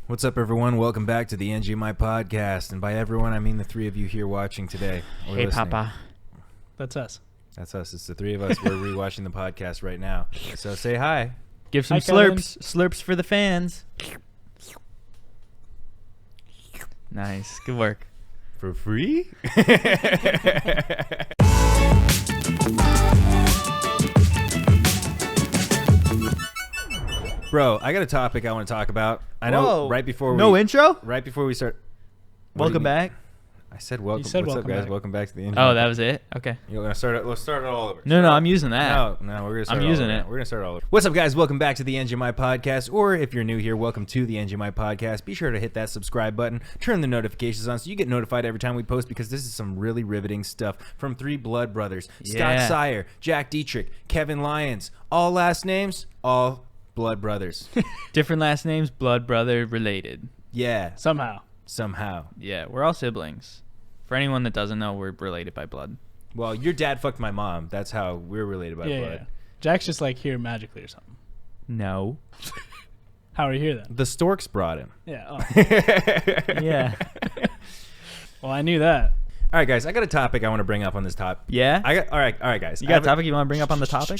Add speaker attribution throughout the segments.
Speaker 1: What's up, everyone? Welcome back to the NGMI podcast. And by everyone, I mean the three of you here watching today.
Speaker 2: Hey, listening. Papa.
Speaker 3: That's us.
Speaker 1: That's us. It's the three of us. We're rewatching the podcast right now. So say hi.
Speaker 2: Give some
Speaker 3: Hi,
Speaker 2: slurps. Slurps for the fans. Nice. Good work.
Speaker 1: For free? Bro, I got a topic I want to talk about. I know.
Speaker 2: Whoa.
Speaker 1: Right before
Speaker 2: No intro?
Speaker 1: Right before we start.
Speaker 2: Welcome back.
Speaker 1: I said welcome.
Speaker 3: You said
Speaker 1: What's
Speaker 3: welcome
Speaker 1: up, guys?
Speaker 3: back.
Speaker 1: Welcome back to the NGMI.
Speaker 2: Oh, that was it? Okay.
Speaker 1: You're gonna start it. Let's start it all over.
Speaker 2: No, I'm using that.
Speaker 1: No, we're gonna start.
Speaker 2: I'm using it.
Speaker 1: We're gonna start all over. What's up, guys? Welcome back to the NGMI podcast, or if you're new here, welcome to the NGMI podcast. Be sure to hit that subscribe button, turn the notifications on, so you get notified every time we post. Because this is some really riveting stuff from three blood brothers: Scott Sire, Jack Dytrych, Kevin Lyons. All last names, all blood brothers.
Speaker 2: Different last names, blood brother related.
Speaker 1: Yeah,
Speaker 3: Somehow.
Speaker 2: Yeah, we're all siblings. For anyone that doesn't know, we're related by blood.
Speaker 1: Well, your dad fucked my mom. That's how we're related by blood.
Speaker 3: Yeah. Jack's just like here magically or something.
Speaker 2: No.
Speaker 3: How are you here then?
Speaker 1: The Storks brought him.
Speaker 3: Yeah. Oh.
Speaker 2: Yeah.
Speaker 3: Well, I knew that.
Speaker 1: All right, guys. I got a topic I want to bring up on this topic.
Speaker 2: Yeah?
Speaker 1: All right, guys.
Speaker 2: You got a topic you want to bring up on the topic?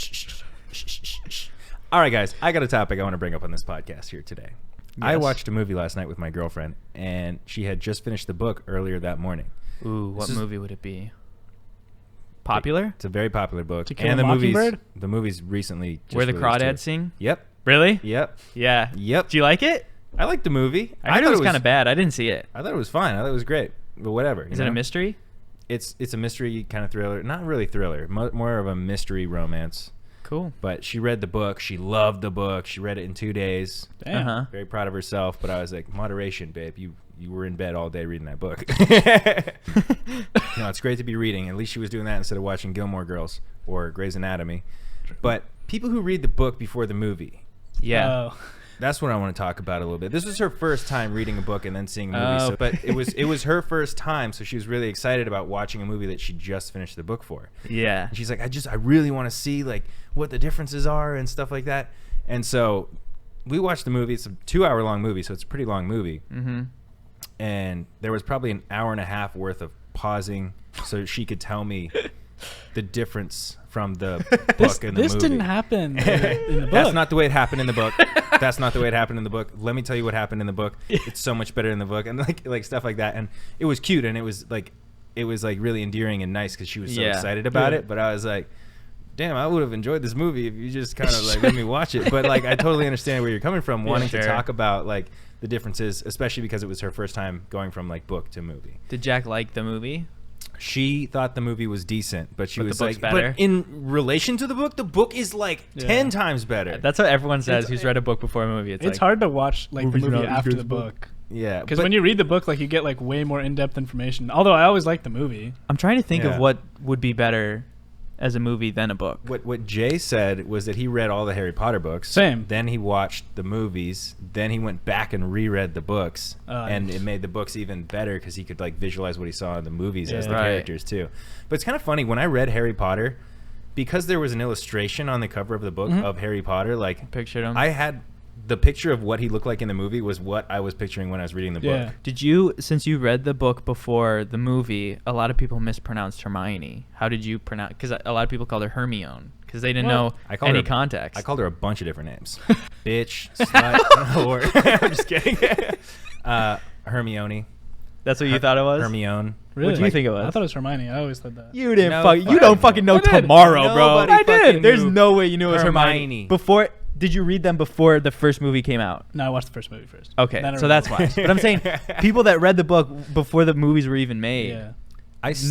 Speaker 1: All right, guys. I got a topic I want to bring up on this podcast here today. Yes. I watched a movie last night with my girlfriend, and she had just finished the book earlier that morning.
Speaker 2: Ooh, what movie would it be? Popular?
Speaker 1: It's a very popular book.
Speaker 3: To Kill a Mockingbird?
Speaker 1: The movie's recently just
Speaker 2: Where the
Speaker 1: released
Speaker 2: Crawdads
Speaker 1: too.
Speaker 2: sing?
Speaker 1: Yep.
Speaker 2: Really?
Speaker 1: Yep.
Speaker 2: Yeah.
Speaker 1: Yep.
Speaker 2: Do you like it?
Speaker 1: I like the movie.
Speaker 2: I heard it was kind of bad. I didn't see it.
Speaker 1: I thought it was fine. I thought it was great. But whatever.
Speaker 2: Is it a mystery?
Speaker 1: It's a mystery kind of thriller. Not really thriller. More of a mystery romance.
Speaker 2: Cool.
Speaker 1: But she read the book. She loved the book. She read it in 2 days.
Speaker 3: Damn.
Speaker 2: Uh-huh.
Speaker 1: Very proud of herself. But I was like, moderation, babe. You were in bed all day reading that book. No, it's great to be reading. At least she was doing that instead of watching Gilmore Girls or Grey's Anatomy. But people who read the book before the movie.
Speaker 2: Yeah.
Speaker 3: Oh.
Speaker 1: That's what I want to talk about a little bit. This was her first time reading a book and then seeing a movie.
Speaker 2: Oh.
Speaker 1: But it was her first time, so she was really excited about watching a movie that she just finished the book for.
Speaker 2: Yeah.
Speaker 1: And she's like, I really want to see like what the differences are and stuff like that. And so we watched the movie. It's a 2-hour long movie, so it's a pretty long movie.
Speaker 2: Mm-hmm.
Speaker 1: And there was probably an hour and a half worth of pausing so she could tell me the difference from the book and the movie.
Speaker 3: This didn't happen in the book.
Speaker 1: That's not the way it happened in the book. That's not the way it happened in the book. Let me tell you what happened in the book. It's so much better in the book, and like stuff like that. And it was cute, and it was like really endearing and nice because she was so excited about it. But I was like, damn, I would have enjoyed this movie if you just kind of like let me watch it. But like, I totally understand where you're coming from, wanting to talk about like the differences, especially because it was her first time going from like book to movie.
Speaker 2: Did Jack like the movie?
Speaker 1: She thought the movie was decent, but she was
Speaker 2: the book's
Speaker 1: like,
Speaker 2: better?
Speaker 1: but in relation to the book is like 10 times better.
Speaker 2: That's what everyone says who's read a book before a movie.
Speaker 3: It's
Speaker 2: like,
Speaker 3: hard to watch like the
Speaker 2: movie's
Speaker 3: movie
Speaker 2: not as
Speaker 3: after
Speaker 2: good
Speaker 3: the
Speaker 2: as the
Speaker 3: book.
Speaker 1: Yeah.
Speaker 3: Because when you read the book, like you get like way more in-depth information. Although I always liked the movie.
Speaker 2: I'm trying to think
Speaker 1: Yeah.
Speaker 2: of what would be better as a movie than a book.
Speaker 1: What Jay said was that he read all the Harry Potter books.
Speaker 3: Same.
Speaker 1: Then he watched the movies. Then he went back and reread the books, and it made the books even better because he could like visualize what he saw in the movies as the characters too. But it's kind of funny when I read Harry Potter, because there was an illustration on the cover of the book of Harry Potter. Like
Speaker 2: Pictured him.
Speaker 1: I had the picture of what he looked like in the movie was what I was picturing when I was reading the book.
Speaker 2: Did you, since you read the book before the movie, a lot of people mispronounced Hermione. How did you pronounce? Because a lot of people called her Hermione because they didn't know any context.
Speaker 1: I called her a bunch of different names. Bitch, slut, whore. I'm just kidding. Hermione.
Speaker 2: That's what you thought it was?
Speaker 1: Hermione.
Speaker 3: Really?
Speaker 2: What do you think it was?
Speaker 3: I thought it was Hermione. I always thought that.
Speaker 2: You didn't
Speaker 1: No,
Speaker 2: you don't fucking know tomorrow, bro.
Speaker 1: Nobody
Speaker 2: I did.
Speaker 1: fucking
Speaker 2: There's
Speaker 1: knew
Speaker 2: no way you knew it was Hermione.
Speaker 1: Hermione.
Speaker 2: Before, did you read them before the first movie came out?
Speaker 3: No, I watched the first movie first.
Speaker 2: Okay,
Speaker 3: Then I
Speaker 2: so
Speaker 3: read
Speaker 2: that's
Speaker 3: the
Speaker 2: why. But I'm saying people that read the book before the movies were even made.
Speaker 3: Yeah.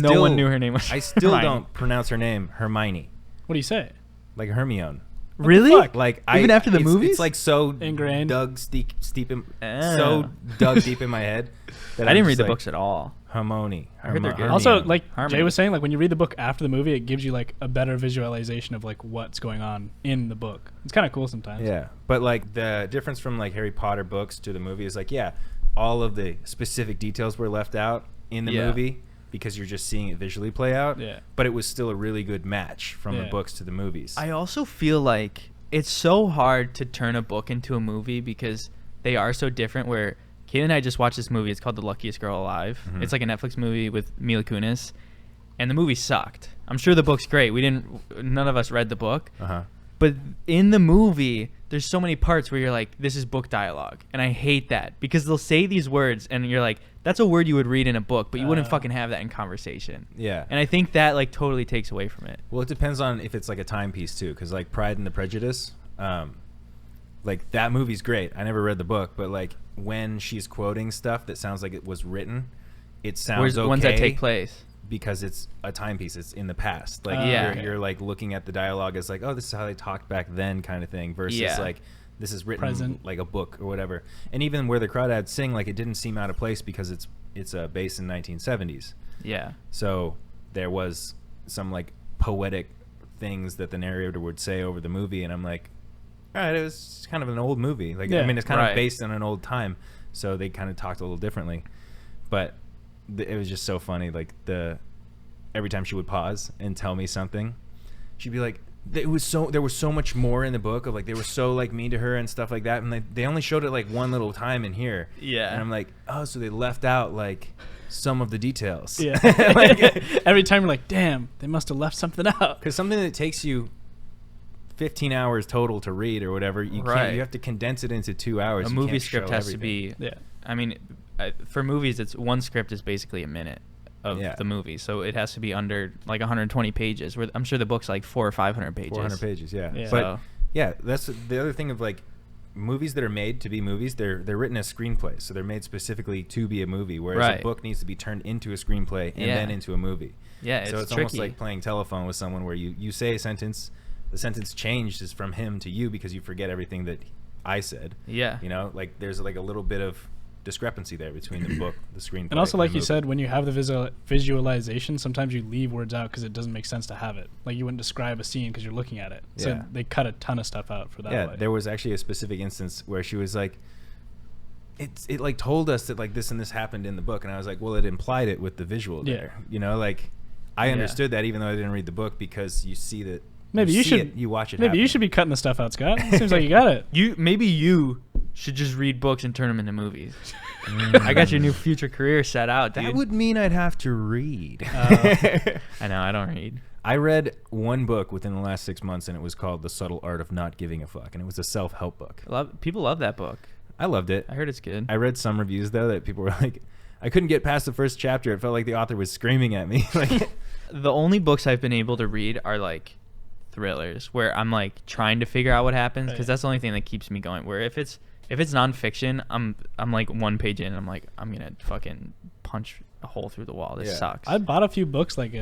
Speaker 2: No one knew her name was
Speaker 1: I still
Speaker 2: Hermione.
Speaker 1: don't pronounce her name Hermione.
Speaker 3: What do you say?
Speaker 1: Like Hermione.
Speaker 2: Really?
Speaker 3: fuck?
Speaker 1: Like
Speaker 2: Even after the movies?
Speaker 1: It's like so
Speaker 3: Ingrained.
Speaker 1: so dug deep in my head that
Speaker 2: I didn't read
Speaker 1: just
Speaker 2: the
Speaker 1: like,
Speaker 2: books at all.
Speaker 1: Hermione.
Speaker 2: I heard they're good.
Speaker 3: Also,
Speaker 1: Hermione.
Speaker 3: like
Speaker 2: Harmony.
Speaker 3: Jay was saying, like when you read the book after the movie, it gives you like a better visualization of like what's going on in the book. It's kind of cool sometimes.
Speaker 1: Yeah, but like the difference from like Harry Potter books to the movie is like, yeah, all of the specific details were left out in the movie because you're just seeing it visually play out.
Speaker 3: Yeah.
Speaker 1: But it was still a really good match from the books to the movies.
Speaker 2: I also feel like it's so hard to turn a book into a movie because they are so different. Where Kayla and I just watched this movie. It's called The Luckiest Girl Alive. It's like a Netflix movie with Mila Kunis, and the movie sucked. I'm sure the book's great. None of us read the book. But in the movie, there's so many parts where you're like, this is book dialogue. And I hate that because they'll say these words and you're like, that's a word you would read in a book, but you wouldn't fucking have that in conversation.
Speaker 1: Yeah.
Speaker 2: And I think that like totally takes away from it.
Speaker 1: Well, it depends on if it's like a timepiece too. Because like Pride and the Prejudice, like that movie's great. I never read the book, but like when she's quoting stuff that sounds like it was written, it sounds okay.
Speaker 2: Ones that take place.
Speaker 1: Because it's a timepiece, it's in the past. Like you're like looking at the dialogue as like, oh, this is how they talked back then, kind of thing. Versus like this is written present. Like a book or whatever. And even where the Crawdads sing, like it didn't seem out of place because it's based in 1970s.
Speaker 2: Yeah.
Speaker 1: So there was some like poetic things that the narrator would say over the movie, and I'm like, all right, it was kind of an old movie. Like I mean, it's kind of based on an old time, so they kind of talked a little differently, but. It was just so funny. Like every time she would pause and tell me something, she'd be like, there was so much more in the book of like they were so like mean to her and stuff like that, and they only showed it like one little time in here.
Speaker 2: Yeah.
Speaker 1: And I'm like, oh, so they left out like some of the details.
Speaker 3: Yeah. Like, every time you're like, damn, they must have left something out.
Speaker 1: Because something that takes you 15 hours total to read or whatever, you have to condense it into 2 hours.
Speaker 2: A movie script has to be. Yeah. I mean. For movies, it's one script is basically a minute of the movie, so it has to be under like 120 pages. Where I'm sure the book's like 400 or 500 pages.
Speaker 1: 400 pages, yeah. But that's the other thing of like movies that are made to be movies. They're written as screenplays, so they're made specifically to be a movie. Whereas a book needs to be turned into a screenplay and then into a movie.
Speaker 2: Yeah,
Speaker 1: so it's almost like playing telephone with someone where you say a sentence, the sentence changes from him to you because you forget everything that I said.
Speaker 2: Yeah,
Speaker 1: you know, like there's like a little bit of discrepancy there between the book, the screenplay,
Speaker 3: and also like you said, when you have the visualization, sometimes you leave words out because it doesn't make sense to have it. Like you wouldn't describe a scene because you're looking at it. So they cut a ton of stuff out for that.
Speaker 1: Yeah, there was actually a specific instance where she was like, it like told us that like this and this happened in the book, and I was like, well, it implied it with the visual there. You know, like I understood that even though I didn't read the book, because you see that.
Speaker 3: Maybe you watch it. Maybe you should be cutting the stuff out, Scott. It seems like you got it.
Speaker 2: Maybe you should just read books and turn them into movies. I got your new future career set out, dude.
Speaker 1: That would mean I'd have to read.
Speaker 2: I know, I don't read.
Speaker 1: I read one book within the last 6 months, and it was called The Subtle Art of Not Giving a Fuck, and it was a self-help book.
Speaker 2: People love that book.
Speaker 1: I loved it.
Speaker 2: I heard it's good.
Speaker 1: I read some reviews, though, that people were like, I couldn't get past the first chapter. It felt like the author was screaming at me. Like,
Speaker 2: the only books I've been able to read are, like, thrillers, where I'm, like, trying to figure out what happens, because that's the only thing that keeps me going. Where if it's nonfiction, I'm like one page in, and I'm like, I'm gonna fucking punch a hole through the wall. This sucks.
Speaker 3: I bought a few books like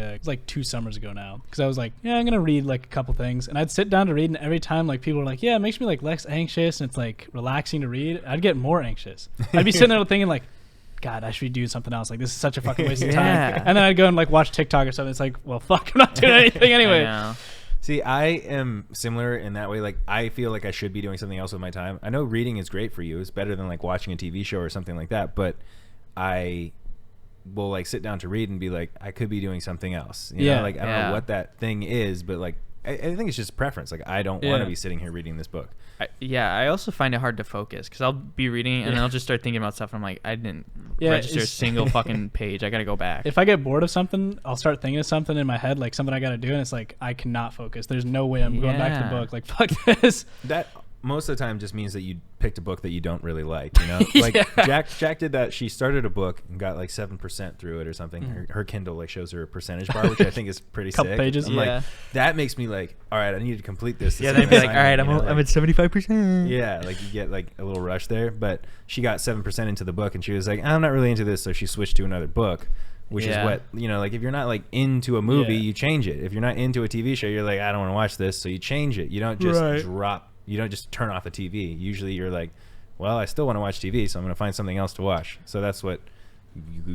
Speaker 3: 2 summers ago now, because I was like, I'm gonna read like a couple things, and I'd sit down to read, and every time like people were like, it makes me like less anxious, and it's like relaxing to read, I'd get more anxious. I'd be sitting there thinking like, God, I should be doing something else. Like, this is such a fucking waste of time. And then I'd go and like watch TikTok or something. It's like, well, fuck, I'm not doing anything anyway.
Speaker 2: I know.
Speaker 1: See, I am similar in that way. Like, I feel like I should be doing something else with my time. I know reading is great for you. It's better than like watching a TV show or something like that. But I will like sit down to read and be like, I could be doing something else. You know? Like, I don't know what that thing is, but like, I think it's just preference. Like, I don't want to be sitting here reading this book.
Speaker 2: I also find it hard to focus, because I'll be reading and then I'll just start thinking about stuff, and I'm like, I didn't register a single fucking page. I gotta go back.
Speaker 3: If I get bored of something, I'll start thinking of something in my head, like something I gotta do, and it's like, I cannot focus. There's no way I'm going back to the book. Like, fuck this.
Speaker 1: That most of the time just means that you picked a book that you don't really like, you know? Like Jack did that. She started a book and got like 7% through it or something. Her Kindle like shows her a percentage bar, which I think is pretty
Speaker 3: couple
Speaker 1: sick.
Speaker 3: Pages.
Speaker 1: I'm like, that makes me like, all right, I need to complete this.
Speaker 2: Then I'd be like, all right, I'm at 75%.
Speaker 1: Yeah, like you get like a little rush there. But she got 7% into the book, and she was like, I'm not really into this, so she switched to another book. Which is what, you know, like if you're not like into a movie, you change it. If you're not into a TV show, you're like, I don't want to watch this, so you change it. You don't just you don't just turn off a TV. Usually you're like, well, I still want to watch TV, so I'm going to find something else to watch. So that's what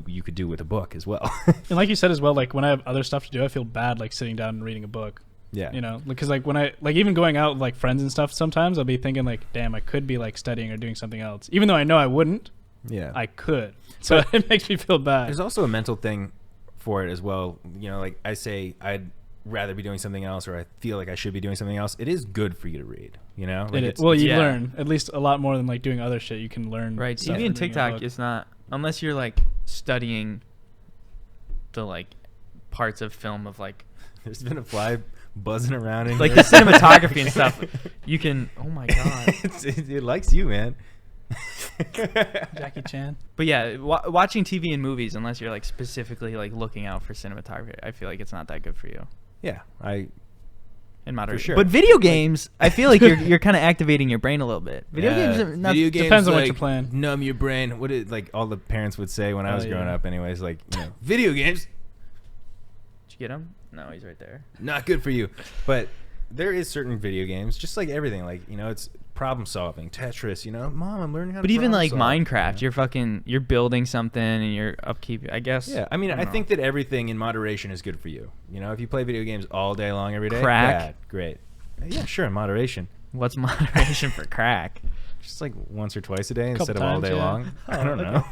Speaker 1: you could do with a book as well.
Speaker 3: And like you said as well, like when I have other stuff to do, I feel bad like sitting down and reading a book.
Speaker 1: Yeah.
Speaker 3: You know, because like when I like even going out with like friends and stuff, sometimes I'll be thinking like, damn, I could be like studying or doing something else. Even though I know I wouldn't. Yeah. I could. So it makes me feel bad.
Speaker 1: There's also a mental thing for it as well. You know, like I say, I'd rather be doing something else, or I feel like I should be doing something else, it is good for you to read, you know? Like
Speaker 3: Well, you learn at least a lot more than like doing other shit. You can learn.
Speaker 2: Right. TV and TikTok is not, unless you're like studying the like parts of film of like.
Speaker 1: There's been a fly buzzing around in
Speaker 2: like
Speaker 1: here.
Speaker 2: the cinematography and stuff. You can. Oh my god.
Speaker 1: It likes you, man.
Speaker 3: Jackie Chan.
Speaker 2: But yeah, watching TV and movies, unless you're like specifically like looking out for cinematography, I feel like it's not that good for you.
Speaker 1: Yeah,
Speaker 2: In moderation.
Speaker 1: For sure.
Speaker 2: But video games, I feel like you're kind of activating your brain a little bit. Video games are not.
Speaker 1: Video games
Speaker 3: depends on what
Speaker 1: like,
Speaker 3: you're playing.
Speaker 1: Numb your brain. What it like all the parents would say when I was growing up. Anyways, like video games.
Speaker 2: Did you get him? No, he's right there.
Speaker 1: Not good for you. But there is certain video games, just like everything. Like it's problem solving, Tetris. Mom, I'm learning how.
Speaker 2: But
Speaker 1: to
Speaker 2: even like
Speaker 1: solve.
Speaker 2: Minecraft, you're building something and you're upkeep. I guess.
Speaker 1: Yeah, I mean, I think that everything in moderation is good for you. If you play video games all day long, every day,
Speaker 2: crack,
Speaker 1: bad, great. Yeah, sure, in moderation.
Speaker 2: What's moderation for crack?
Speaker 1: Just like once or twice a day instead of
Speaker 3: times,
Speaker 1: all day long.
Speaker 3: Oh,
Speaker 1: I don't know.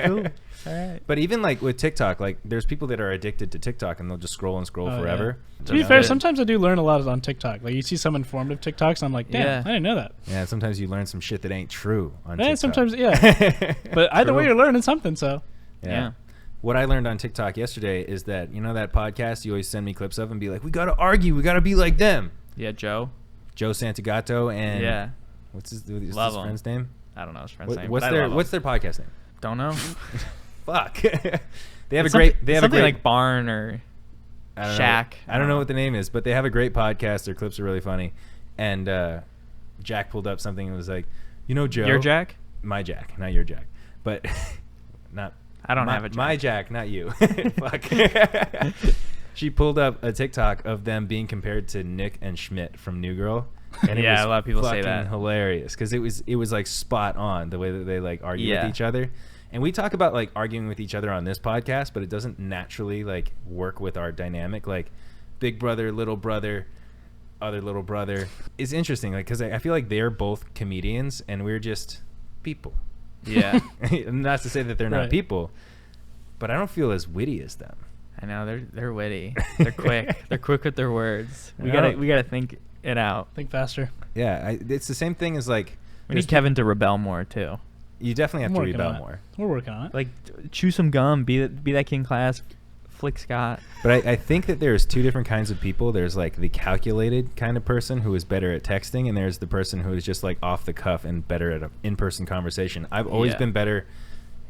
Speaker 2: Cool. All right.
Speaker 1: But even like with TikTok, like there's people that are addicted to TikTok and they'll just scroll and scroll forever.
Speaker 3: Yeah. To be fair, sometimes I do learn a lot on TikTok. Like you see some informative TikToks, and I'm like, damn, I didn't know that.
Speaker 1: Yeah, sometimes you learn some shit that ain't true on TikTok.
Speaker 3: Sometimes, yeah. But either way, you're learning something. So.
Speaker 2: Yeah.
Speaker 1: What I learned on TikTok yesterday is that that podcast you always send me clips of and be like, we gotta argue, we gotta be like them.
Speaker 2: Yeah, Joe
Speaker 1: Santagato and what's his friend's name?
Speaker 2: I don't know his friend's name.
Speaker 1: What's their podcast name?
Speaker 2: Don't know.
Speaker 1: Fuck. They have
Speaker 2: something like Barn or Shack.
Speaker 1: I don't know what the name is, but they have a great podcast. Their clips are really funny. And Jack pulled up something and was like, Joe.
Speaker 2: Your Jack?
Speaker 1: My Jack, not your Jack. But not.
Speaker 2: I don't have a Jack.
Speaker 1: My Jack, not you. Fuck. She pulled up a TikTok of them being compared to Nick and Schmidt from New Girl. And it was
Speaker 2: a lot of people say that.
Speaker 1: Hilarious because it was like spot on the way that they like argue with each other. And we talk about like arguing with each other on this podcast, but it doesn't naturally like work with our dynamic. Like big brother, little brother, other little brother is interesting. Like because I feel like they're both comedians and we're just people.
Speaker 2: Yeah.
Speaker 1: Not to say that they're not people, but I don't feel as witty as them.
Speaker 2: I know they're witty. They're quick. They're quick with their words. We gotta think it out.
Speaker 3: Think faster.
Speaker 1: Yeah, it's the same thing as like.
Speaker 2: We need Kevin to rebel more too.
Speaker 1: You definitely have to rebel more.
Speaker 3: We're working on it.
Speaker 2: Like chew some gum. Be that kid in class. Flick Scott.
Speaker 1: But I think that there's two different kinds of people. There's like the calculated kind of person who is better at texting, and there's the person who is just like off the cuff and better at an in-person conversation. I've always been better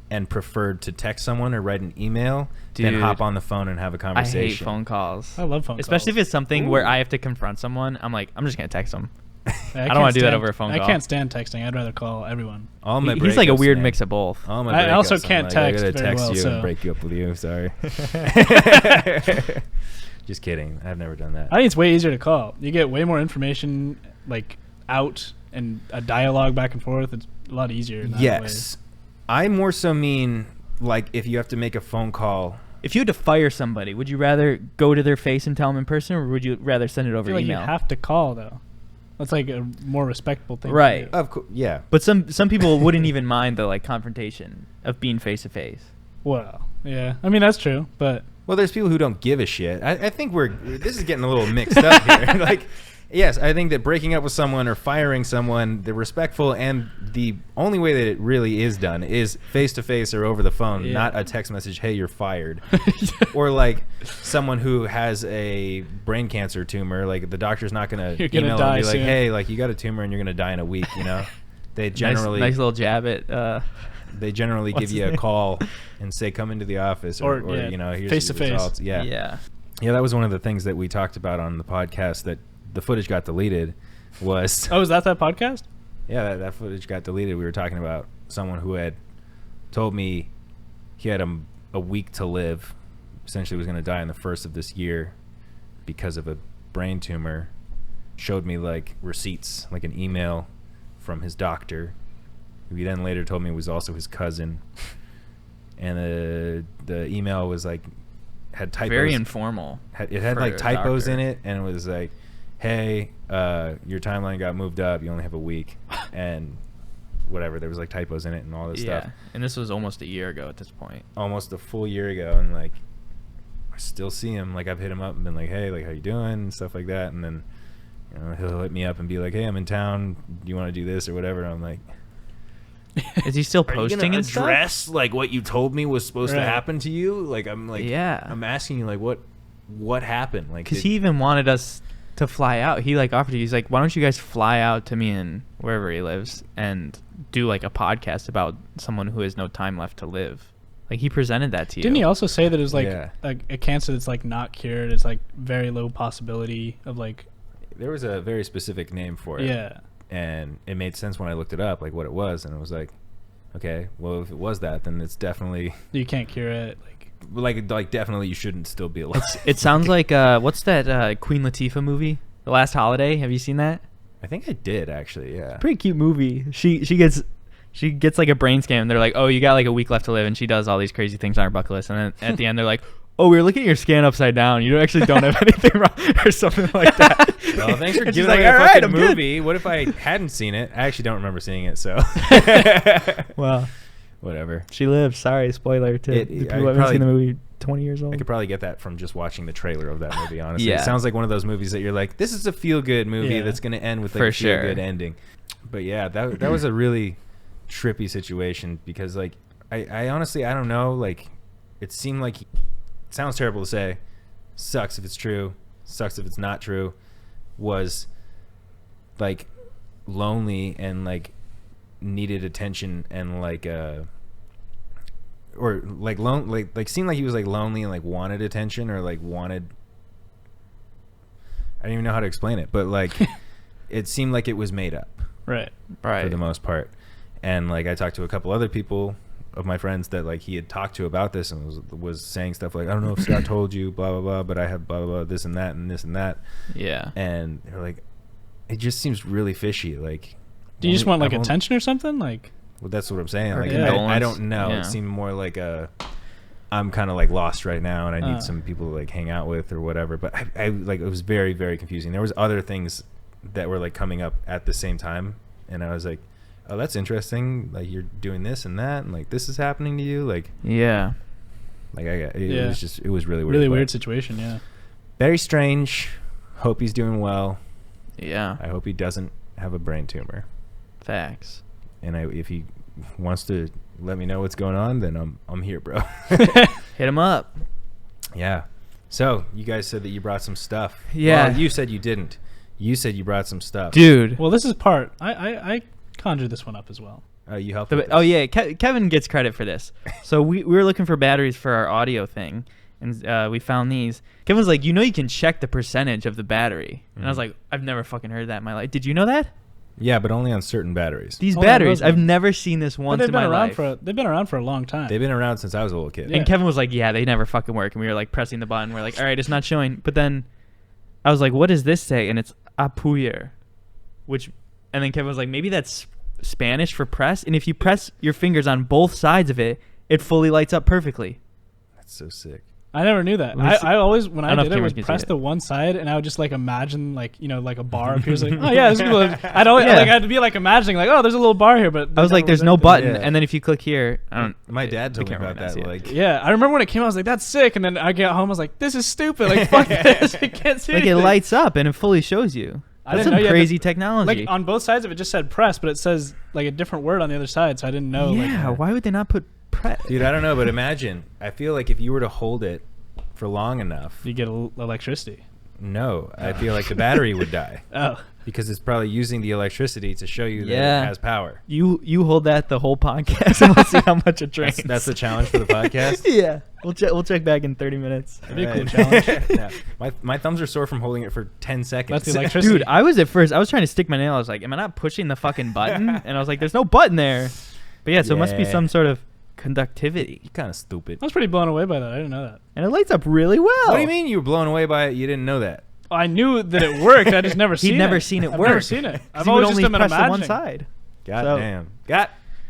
Speaker 1: and preferred to text someone or write an email than hop on the phone and have a conversation.
Speaker 2: I hate phone calls.
Speaker 3: I love phone calls.
Speaker 2: Especially if it's something where I have to confront someone. I'm like, I'm just going to text them. I don't want to do that over a phone call.
Speaker 3: I can't stand texting. I'd rather call everyone.
Speaker 2: He's like a weird mix of both.
Speaker 3: I also can't text
Speaker 1: I gotta
Speaker 3: very
Speaker 1: text
Speaker 3: well,
Speaker 1: you
Speaker 3: so.
Speaker 1: and break you up with you. Sorry. Just kidding. I've never done that.
Speaker 3: I think it's way easier to call. You get way more information like out and a dialogue back and forth. It's a lot easier. In that
Speaker 1: Yes.
Speaker 3: way.
Speaker 1: I more so mean like if you have to make a phone call.
Speaker 2: If you had to fire somebody, would you rather go to their face and tell them in person, or would you rather send it over
Speaker 3: I feel
Speaker 2: email?
Speaker 3: like you have to call though. That's like a more respectable thing.
Speaker 2: Right.
Speaker 1: Of course, yeah.
Speaker 2: But some people wouldn't even mind the like confrontation of being face to face.
Speaker 3: Well, yeah. I mean that's true, but
Speaker 1: there's people who don't give a shit. I think this is getting a little mixed up here. Like, yes, I think that breaking up with someone or firing someone, the respectful and the only way that it really is done is face to face or over the phone, not a text message, hey, you're fired. Or like someone who has a brain cancer tumor, like the doctor's not going to email and be like, hey, like you got a tumor and you're going to die in a week, They generally
Speaker 2: nice little jab at
Speaker 1: they generally give you a call and say come into the office or here's
Speaker 3: face to
Speaker 1: the
Speaker 3: face.
Speaker 1: results.
Speaker 2: Yeah,
Speaker 1: that was one of the things that we talked about on the podcast that the footage got deleted was
Speaker 3: is that podcast?
Speaker 1: Yeah, that footage got deleted. We were talking about someone who had told me he had a week to live, essentially was going to die on the 1st of this year because of a brain tumor, showed me like receipts, like an email from his doctor, who he then later told me was also his cousin. And the email was like, had typos.
Speaker 2: Very informal.
Speaker 1: It had like typos in it, and it was like, hey, your timeline got moved up. You only have a week. And whatever. There was like typos in it and all this stuff.
Speaker 2: And this was almost a year ago at this point.
Speaker 1: Almost a full year ago. And like, still see him. Like I've hit him up and been like, hey, like how you doing and stuff like that. And then he'll hit me up and be like, hey, I'm in town. Do you want to do this or whatever? And I'm like,
Speaker 2: is he still posting and stuff?
Speaker 1: Address like what you told me was supposed to happen to you? Like I'm like, I'm asking you like what happened? Like
Speaker 2: because he even wanted us to fly out. He like offered. He's like, why don't you guys fly out to me and wherever he lives and do like a podcast about someone who has no time left to live. Like he presented that to you.
Speaker 3: Didn't he also say that it was like a cancer that's like not cured? It's like very low possibility of like.
Speaker 1: There was a very specific name for it.
Speaker 3: Yeah.
Speaker 1: And it made sense when I looked it up, like what it was, and it was like, okay, well if it was that, then it's definitely
Speaker 3: you can't cure it.
Speaker 1: Like definitely you shouldn't still be alive.
Speaker 2: It sounds like what's that Queen Latifah movie, The Last Holiday? Have you seen that?
Speaker 1: I think I did actually. Yeah.
Speaker 2: Pretty cute movie. She gets like a brain scan. They're like, oh, you got like a week left to live, and she does all these crazy things on her bucket list, and then at the end they're like, oh, we were looking at your scan upside down. You actually don't have anything wrong, or something like that.
Speaker 1: Well, thanks for giving
Speaker 2: like,
Speaker 1: away a
Speaker 2: right,
Speaker 1: fucking movie. Good. What if I hadn't seen it? I actually don't remember seeing it, so.
Speaker 2: Well,
Speaker 1: whatever.
Speaker 2: She lives. Sorry, spoiler to the people who haven't seen the movie. 20 years old.
Speaker 1: I could probably get that from just watching the trailer of that movie, honestly. It sounds like one of those movies that you're like, this is a feel-good movie that's going to end with like a feel-good ending. But yeah, that was a really trippy situation because like I honestly, I don't know, like it seemed like, it sounds terrible to say, sucks if it's true, sucks if it's not true, was like lonely and like needed attention and like or like like seemed like he was like lonely and like wanted attention or like wanted, I don't even know how to explain it, but like it seemed like it was made up
Speaker 3: right
Speaker 1: for the most part. And like I talked to a couple other people of my friends that like he had talked to about this and was saying stuff like, I don't know if Scott told you blah blah blah, but I have blah blah blah, this and that and this and that. And they're like, it just seems really fishy. Like,
Speaker 3: do you just want like attention or something? Like,
Speaker 1: well, that's what I'm saying. Like, I don't know. It seemed more like I'm kind of like lost right now, and I need some people to like hang out with or whatever. But I like it was very, very confusing. There was other things that were like coming up at the same time, and I was like, oh, that's interesting. Like you're doing this and that, and like this is happening to you. Like like it was just, it was really weird.
Speaker 3: Really weird situation. Yeah.
Speaker 1: Very strange. Hope he's doing well.
Speaker 2: Yeah.
Speaker 1: I hope he doesn't have a brain tumor.
Speaker 2: Facts.
Speaker 1: And if he wants to let me know what's going on, then I'm here, bro.
Speaker 2: Hit him up.
Speaker 1: Yeah. So you guys said that you brought some stuff.
Speaker 2: Yeah.
Speaker 1: Well, you said you didn't. You said you brought some stuff,
Speaker 2: dude.
Speaker 3: Well, this is part. I conjured this one up as well.
Speaker 1: You helped.
Speaker 2: Oh yeah, Kevin gets credit for this. So we were looking for batteries for our audio thing, and we found these. Kevin was like, you know, you can check the percentage of the battery, and I was like, I've never fucking heard that in my life. Did you know that?
Speaker 1: Yeah, but only on certain batteries.
Speaker 2: These batteries, I've never seen this once in my life.
Speaker 3: They've been around for a long time.
Speaker 1: They've been around since I was a little kid.
Speaker 2: Yeah. And Kevin was like, yeah, they never fucking work. And we were like pressing the button. We're like, all right, it's not showing. But then I was like, what does this say? And it's apuyer, and then Kevin was like, maybe that's Spanish for press. And if you press your fingers on both sides of it, it fully lights up perfectly.
Speaker 1: That's so sick.
Speaker 3: I never knew that. I always, when I did it, would press
Speaker 2: the
Speaker 3: the one side, and I would just like imagine, like, you know, like a bar appears, like, oh yeah, this is cool. I'd always like, I had to be like imagining, like, oh, there's a little bar here, but
Speaker 2: I was like, there's no button, and then if you click here,
Speaker 1: my dad told me about that. Like,
Speaker 3: yeah, I remember when it came out, I was like, that's sick, and then I get home, I was like, this is stupid, like, fuck this, I can't see.
Speaker 2: Like
Speaker 3: anything.
Speaker 2: It lights up and it fully shows you. That's some crazy technology.
Speaker 3: Like on both sides of it, just said press, but it says like a different word on the other side, so I didn't know.
Speaker 2: Yeah, like, why would they not put press?
Speaker 1: Dude, I don't know, but imagine. I feel like if you were to hold it for long enough,
Speaker 3: you get electricity.
Speaker 1: No, I feel like the battery would die.
Speaker 3: Oh,
Speaker 1: because it's probably using the electricity to show you that it has power.
Speaker 2: You hold that the whole podcast, and we'll see how much it drains.
Speaker 1: That's the challenge for the podcast.
Speaker 2: Yeah, we'll check back in 30 minutes.
Speaker 3: That'd be a cool challenge.
Speaker 1: Yeah. My thumbs are sore from holding it for 10 seconds.
Speaker 3: That's the electricity.
Speaker 2: Dude, I was trying to stick my nail. I was like, am I not pushing the fucking button? And I was like, there's no button there. But yeah, so it must be some sort of conductivity.
Speaker 1: You're kind of stupid.
Speaker 3: I was pretty blown away by that. I didn't know that.
Speaker 2: And it lights up really well.
Speaker 1: What do you mean you were blown away by it? You didn't know that?
Speaker 3: I knew that it worked. I just never seen it.
Speaker 2: He'd never seen it work.
Speaker 3: I've never seen it. I've
Speaker 2: always
Speaker 3: always
Speaker 2: only
Speaker 3: just
Speaker 2: pressed on one side.
Speaker 1: God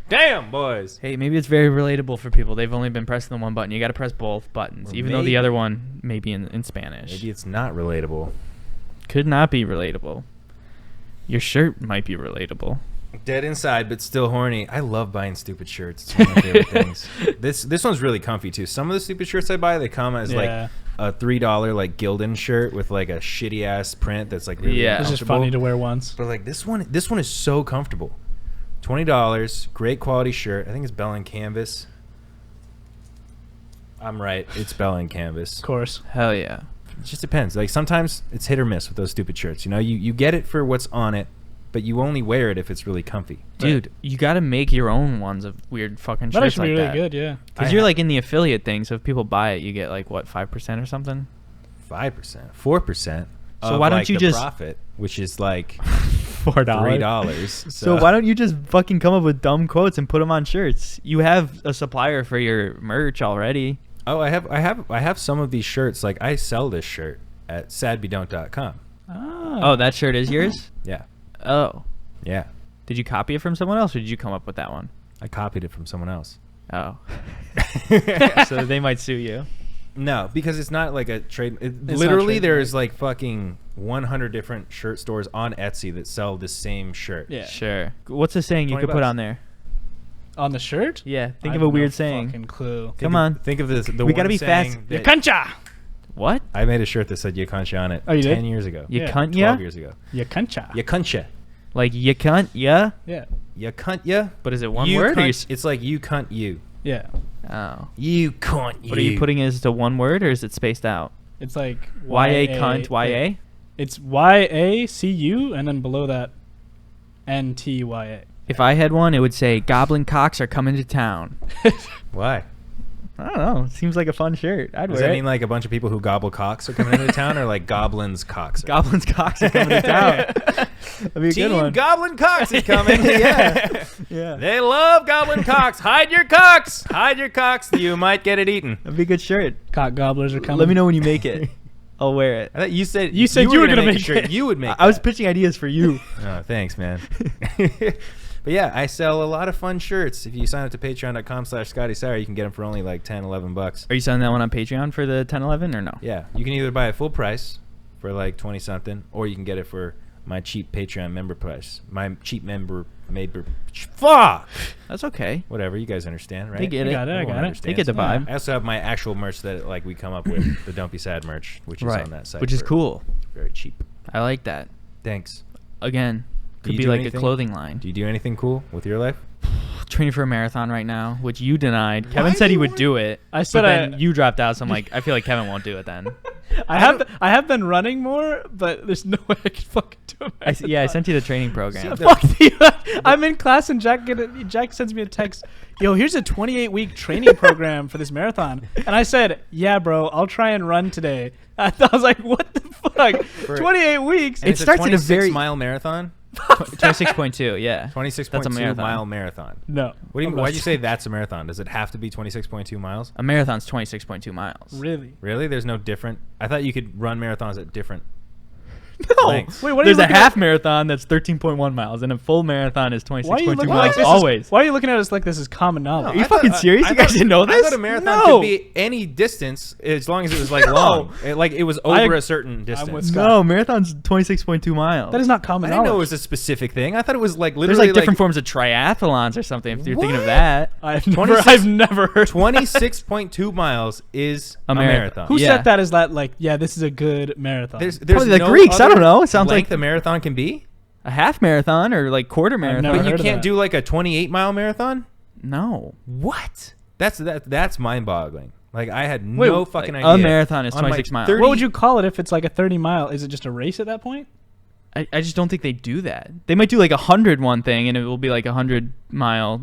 Speaker 1: damn, boys.
Speaker 2: Hey, maybe it's very relatable for people. They've only been pressing the one button. You got to press both buttons, even though the other one may be in Spanish.
Speaker 1: Maybe it's not relatable.
Speaker 2: Could not be relatable. Your shirt might be relatable.
Speaker 1: Dead inside, but still horny. I love buying stupid shirts. It's one of my favorite things. This one's really comfy too. Some of the stupid shirts I buy, they come as like a $3 like Gildan shirt with like a shitty ass print that's like really
Speaker 2: Yeah.
Speaker 3: It's just funny to wear once.
Speaker 1: But like this one is so comfortable. $20, great quality shirt. I think it's Bell and Canvas. I'm right. It's Bell and Canvas.
Speaker 3: Of course.
Speaker 2: Hell yeah.
Speaker 1: It just depends. Like sometimes it's hit or miss with those stupid shirts. You know, you get it for what's on it, but you only wear it if it's really comfy.
Speaker 2: Dude, you got to make your own ones of weird fucking
Speaker 3: That
Speaker 2: shirts
Speaker 3: actually
Speaker 2: like
Speaker 3: be really
Speaker 2: that.
Speaker 3: good, yeah.
Speaker 2: Because you're like in the affiliate thing, so if people buy it, you get like what, 5% or something?
Speaker 1: 5%, 4%.
Speaker 2: So why don't
Speaker 1: like
Speaker 2: you
Speaker 1: the
Speaker 2: just
Speaker 1: profit, which is like
Speaker 3: $4.
Speaker 1: $3?
Speaker 2: So why don't you just fucking come up with dumb quotes and put them on shirts? You have a supplier for your merch already.
Speaker 1: Oh, I have some of these shirts. Like I sell this shirt at sadbedon't.com.
Speaker 2: Oh, that shirt is yours?
Speaker 1: Yeah.
Speaker 2: Oh.
Speaker 1: Yeah.
Speaker 2: Did you copy it from someone else, or did you come up with that one?
Speaker 1: I copied it from someone else.
Speaker 2: Oh. So they might sue you.
Speaker 1: No, because it's not like a trade.
Speaker 3: It's
Speaker 1: Literally,
Speaker 3: not
Speaker 1: there's like fucking 100 different shirt stores on Etsy that sell the same shirt.
Speaker 3: Yeah.
Speaker 2: Sure. What's a saying you
Speaker 1: 20
Speaker 2: could put
Speaker 1: bucks.
Speaker 2: on there?
Speaker 3: On the shirt?
Speaker 2: Yeah. Think
Speaker 3: I
Speaker 2: of a
Speaker 3: have
Speaker 2: weird
Speaker 3: no
Speaker 2: saying.
Speaker 3: Fucking clue.
Speaker 2: Come on.
Speaker 1: Think of this. The
Speaker 2: We gotta
Speaker 1: one
Speaker 2: be fast.
Speaker 1: saying
Speaker 3: Ya
Speaker 1: that-
Speaker 3: concha!
Speaker 2: What?
Speaker 1: I made a shirt that said "Ya concha" on it.
Speaker 3: Oh, you
Speaker 1: 10
Speaker 3: did?
Speaker 1: years ago.
Speaker 2: You
Speaker 3: Yeah,
Speaker 2: cunt
Speaker 1: 12
Speaker 2: ya?
Speaker 1: years ago.
Speaker 3: Ya concha.
Speaker 1: Ya concha.
Speaker 2: Like you cunt ya?
Speaker 3: Yeah.
Speaker 1: Ya cunt ya.
Speaker 2: But is it one
Speaker 1: You
Speaker 2: word? Or
Speaker 1: cunt-
Speaker 2: you s-
Speaker 1: it's like you cunt you.
Speaker 3: Yeah.
Speaker 2: oh.
Speaker 1: You cunt you.
Speaker 2: But are you putting it as to one word, or is it spaced out?
Speaker 3: It's like
Speaker 2: Y-A cunt Y-A?
Speaker 3: It's YACU and then below that NTYA.
Speaker 2: If I had one, it would say "Goblin cocks are coming to town."
Speaker 1: Why?
Speaker 2: I don't know. It seems like a fun shirt. I'd
Speaker 1: Does
Speaker 2: wear
Speaker 1: that
Speaker 2: it.
Speaker 1: mean like a bunch of people who gobble cocks are coming into town, or like goblins cocks?
Speaker 2: Goblins cocks are coming to town? That'd be a
Speaker 1: Team
Speaker 2: good one.
Speaker 1: Goblin Cocks is coming. Yeah.
Speaker 2: Yeah.
Speaker 1: They love Goblin Cocks. Hide your cocks. Hide your cocks. You might get it eaten.
Speaker 2: That'd be a good shirt.
Speaker 3: Cock gobblers are coming.
Speaker 2: Let me know when you make it. I'll wear it.
Speaker 1: I thought you said
Speaker 3: You said you were gonna
Speaker 1: a
Speaker 3: make
Speaker 1: shirt.
Speaker 3: it.
Speaker 1: You would make.
Speaker 2: I was
Speaker 1: that.
Speaker 2: pitching ideas for you.
Speaker 1: Oh, thanks, man. But yeah, I sell a lot of fun shirts. If you sign up to patreon.com/Scotty Sire, you can get them for only like $10, $11.
Speaker 2: Are you selling that one on Patreon for the 1011 or no?
Speaker 1: Yeah, you can either buy it full price for like 20 something, or you can get it for my cheap Patreon member price. My cheap member fuck.
Speaker 2: That's okay.
Speaker 1: Whatever, you guys understand, right?
Speaker 2: They get it.
Speaker 3: I got it. I
Speaker 1: Everyone
Speaker 3: got it.
Speaker 1: understands.
Speaker 2: They get the vibe.
Speaker 1: I also have my actual merch that like we come up with, the Don't Be Sad merch, which is
Speaker 2: Right.
Speaker 1: on that site.
Speaker 2: Which is
Speaker 1: for
Speaker 2: cool.
Speaker 1: Very cheap.
Speaker 2: I like that.
Speaker 1: Thanks.
Speaker 2: Again,
Speaker 1: Do
Speaker 2: could
Speaker 1: you
Speaker 2: be
Speaker 1: do
Speaker 2: like
Speaker 1: anything?
Speaker 2: a clothing line.
Speaker 1: Do you do anything cool with your life?
Speaker 2: Training for a marathon right now, which you denied.
Speaker 1: Why
Speaker 2: Kevin
Speaker 1: do
Speaker 2: said he
Speaker 1: you
Speaker 2: would
Speaker 1: want-
Speaker 2: do it.
Speaker 3: I said
Speaker 2: but then
Speaker 3: I-
Speaker 2: you dropped out, so I'm like, I feel like Kevin won't do it then.
Speaker 3: I have been running more, but there's no way I can fucking do it.
Speaker 2: I sent you the training program.
Speaker 1: See,
Speaker 3: Fuck you. I'm in class and Jack sends me a text. Yo, here's a 28-week training program for this marathon. And I said, yeah, bro, I'll try and run today. I was like, what the fuck? 28 weeks?
Speaker 1: And
Speaker 2: It
Speaker 1: it's
Speaker 2: starts
Speaker 1: a
Speaker 2: at a very-
Speaker 1: 26-mile marathon.
Speaker 2: 26.2, yeah.
Speaker 1: 26.2
Speaker 2: marathon.
Speaker 1: mile marathon.
Speaker 3: No.
Speaker 1: What do you?
Speaker 3: I'm not-
Speaker 1: Why'd you say that's a marathon? Does it have to be 26.2 miles?
Speaker 2: A marathon's 26.2 miles.
Speaker 3: Really?
Speaker 1: Really? There's no different. I thought you could run marathons at different.
Speaker 2: No.
Speaker 1: Lengths.
Speaker 3: Wait, what are
Speaker 2: There's
Speaker 3: you
Speaker 2: a
Speaker 3: looking
Speaker 2: half
Speaker 3: at?
Speaker 2: marathon that's 13.1 miles, and a full marathon is
Speaker 3: Why are you
Speaker 2: 26.2
Speaker 3: looking
Speaker 2: miles.
Speaker 3: like this?
Speaker 2: Always.
Speaker 3: Why are you looking at us like this is common knowledge?
Speaker 2: Are you fucking serious? You guys didn't know
Speaker 1: I
Speaker 2: this?
Speaker 1: thought a marathon
Speaker 3: No.
Speaker 1: could be any distance as long as it was like long. Like it was over a certain distance.
Speaker 3: with Scott.
Speaker 2: No, marathon's 26.2 miles.
Speaker 3: That is not
Speaker 1: I
Speaker 3: common
Speaker 1: didn't know it
Speaker 3: knowledge.
Speaker 1: was a specific thing. I thought it was like
Speaker 2: There's
Speaker 1: literally
Speaker 2: like different forms of triathlons or something. If you're thinking of
Speaker 1: What?
Speaker 2: that,
Speaker 3: I've
Speaker 1: 26
Speaker 3: never heard
Speaker 1: 26.2 miles is a marathon.
Speaker 3: Who
Speaker 2: Yeah.
Speaker 3: said that? Is that like, yeah, this is a good marathon?
Speaker 1: There's
Speaker 2: Probably the
Speaker 1: no
Speaker 2: Greeks. I
Speaker 1: other
Speaker 2: don't know. It sounds
Speaker 1: length
Speaker 2: like-
Speaker 1: a marathon can be.
Speaker 2: a half marathon or like quarter marathon.
Speaker 3: never
Speaker 1: But you
Speaker 3: heard of
Speaker 1: can't
Speaker 3: that.
Speaker 1: do like a 28-mile marathon.
Speaker 2: No.
Speaker 1: What? That's mind-boggling. Like I had
Speaker 3: Wait,
Speaker 1: no fucking
Speaker 2: like,
Speaker 1: idea.
Speaker 2: a marathon is
Speaker 1: On my
Speaker 2: 26 miles.
Speaker 1: 30
Speaker 3: What would you call it if it's like a 30 mile? Is it just a race at that point?
Speaker 2: I just don't think they do that. They might do like 100 thing, and it will be like 100-mile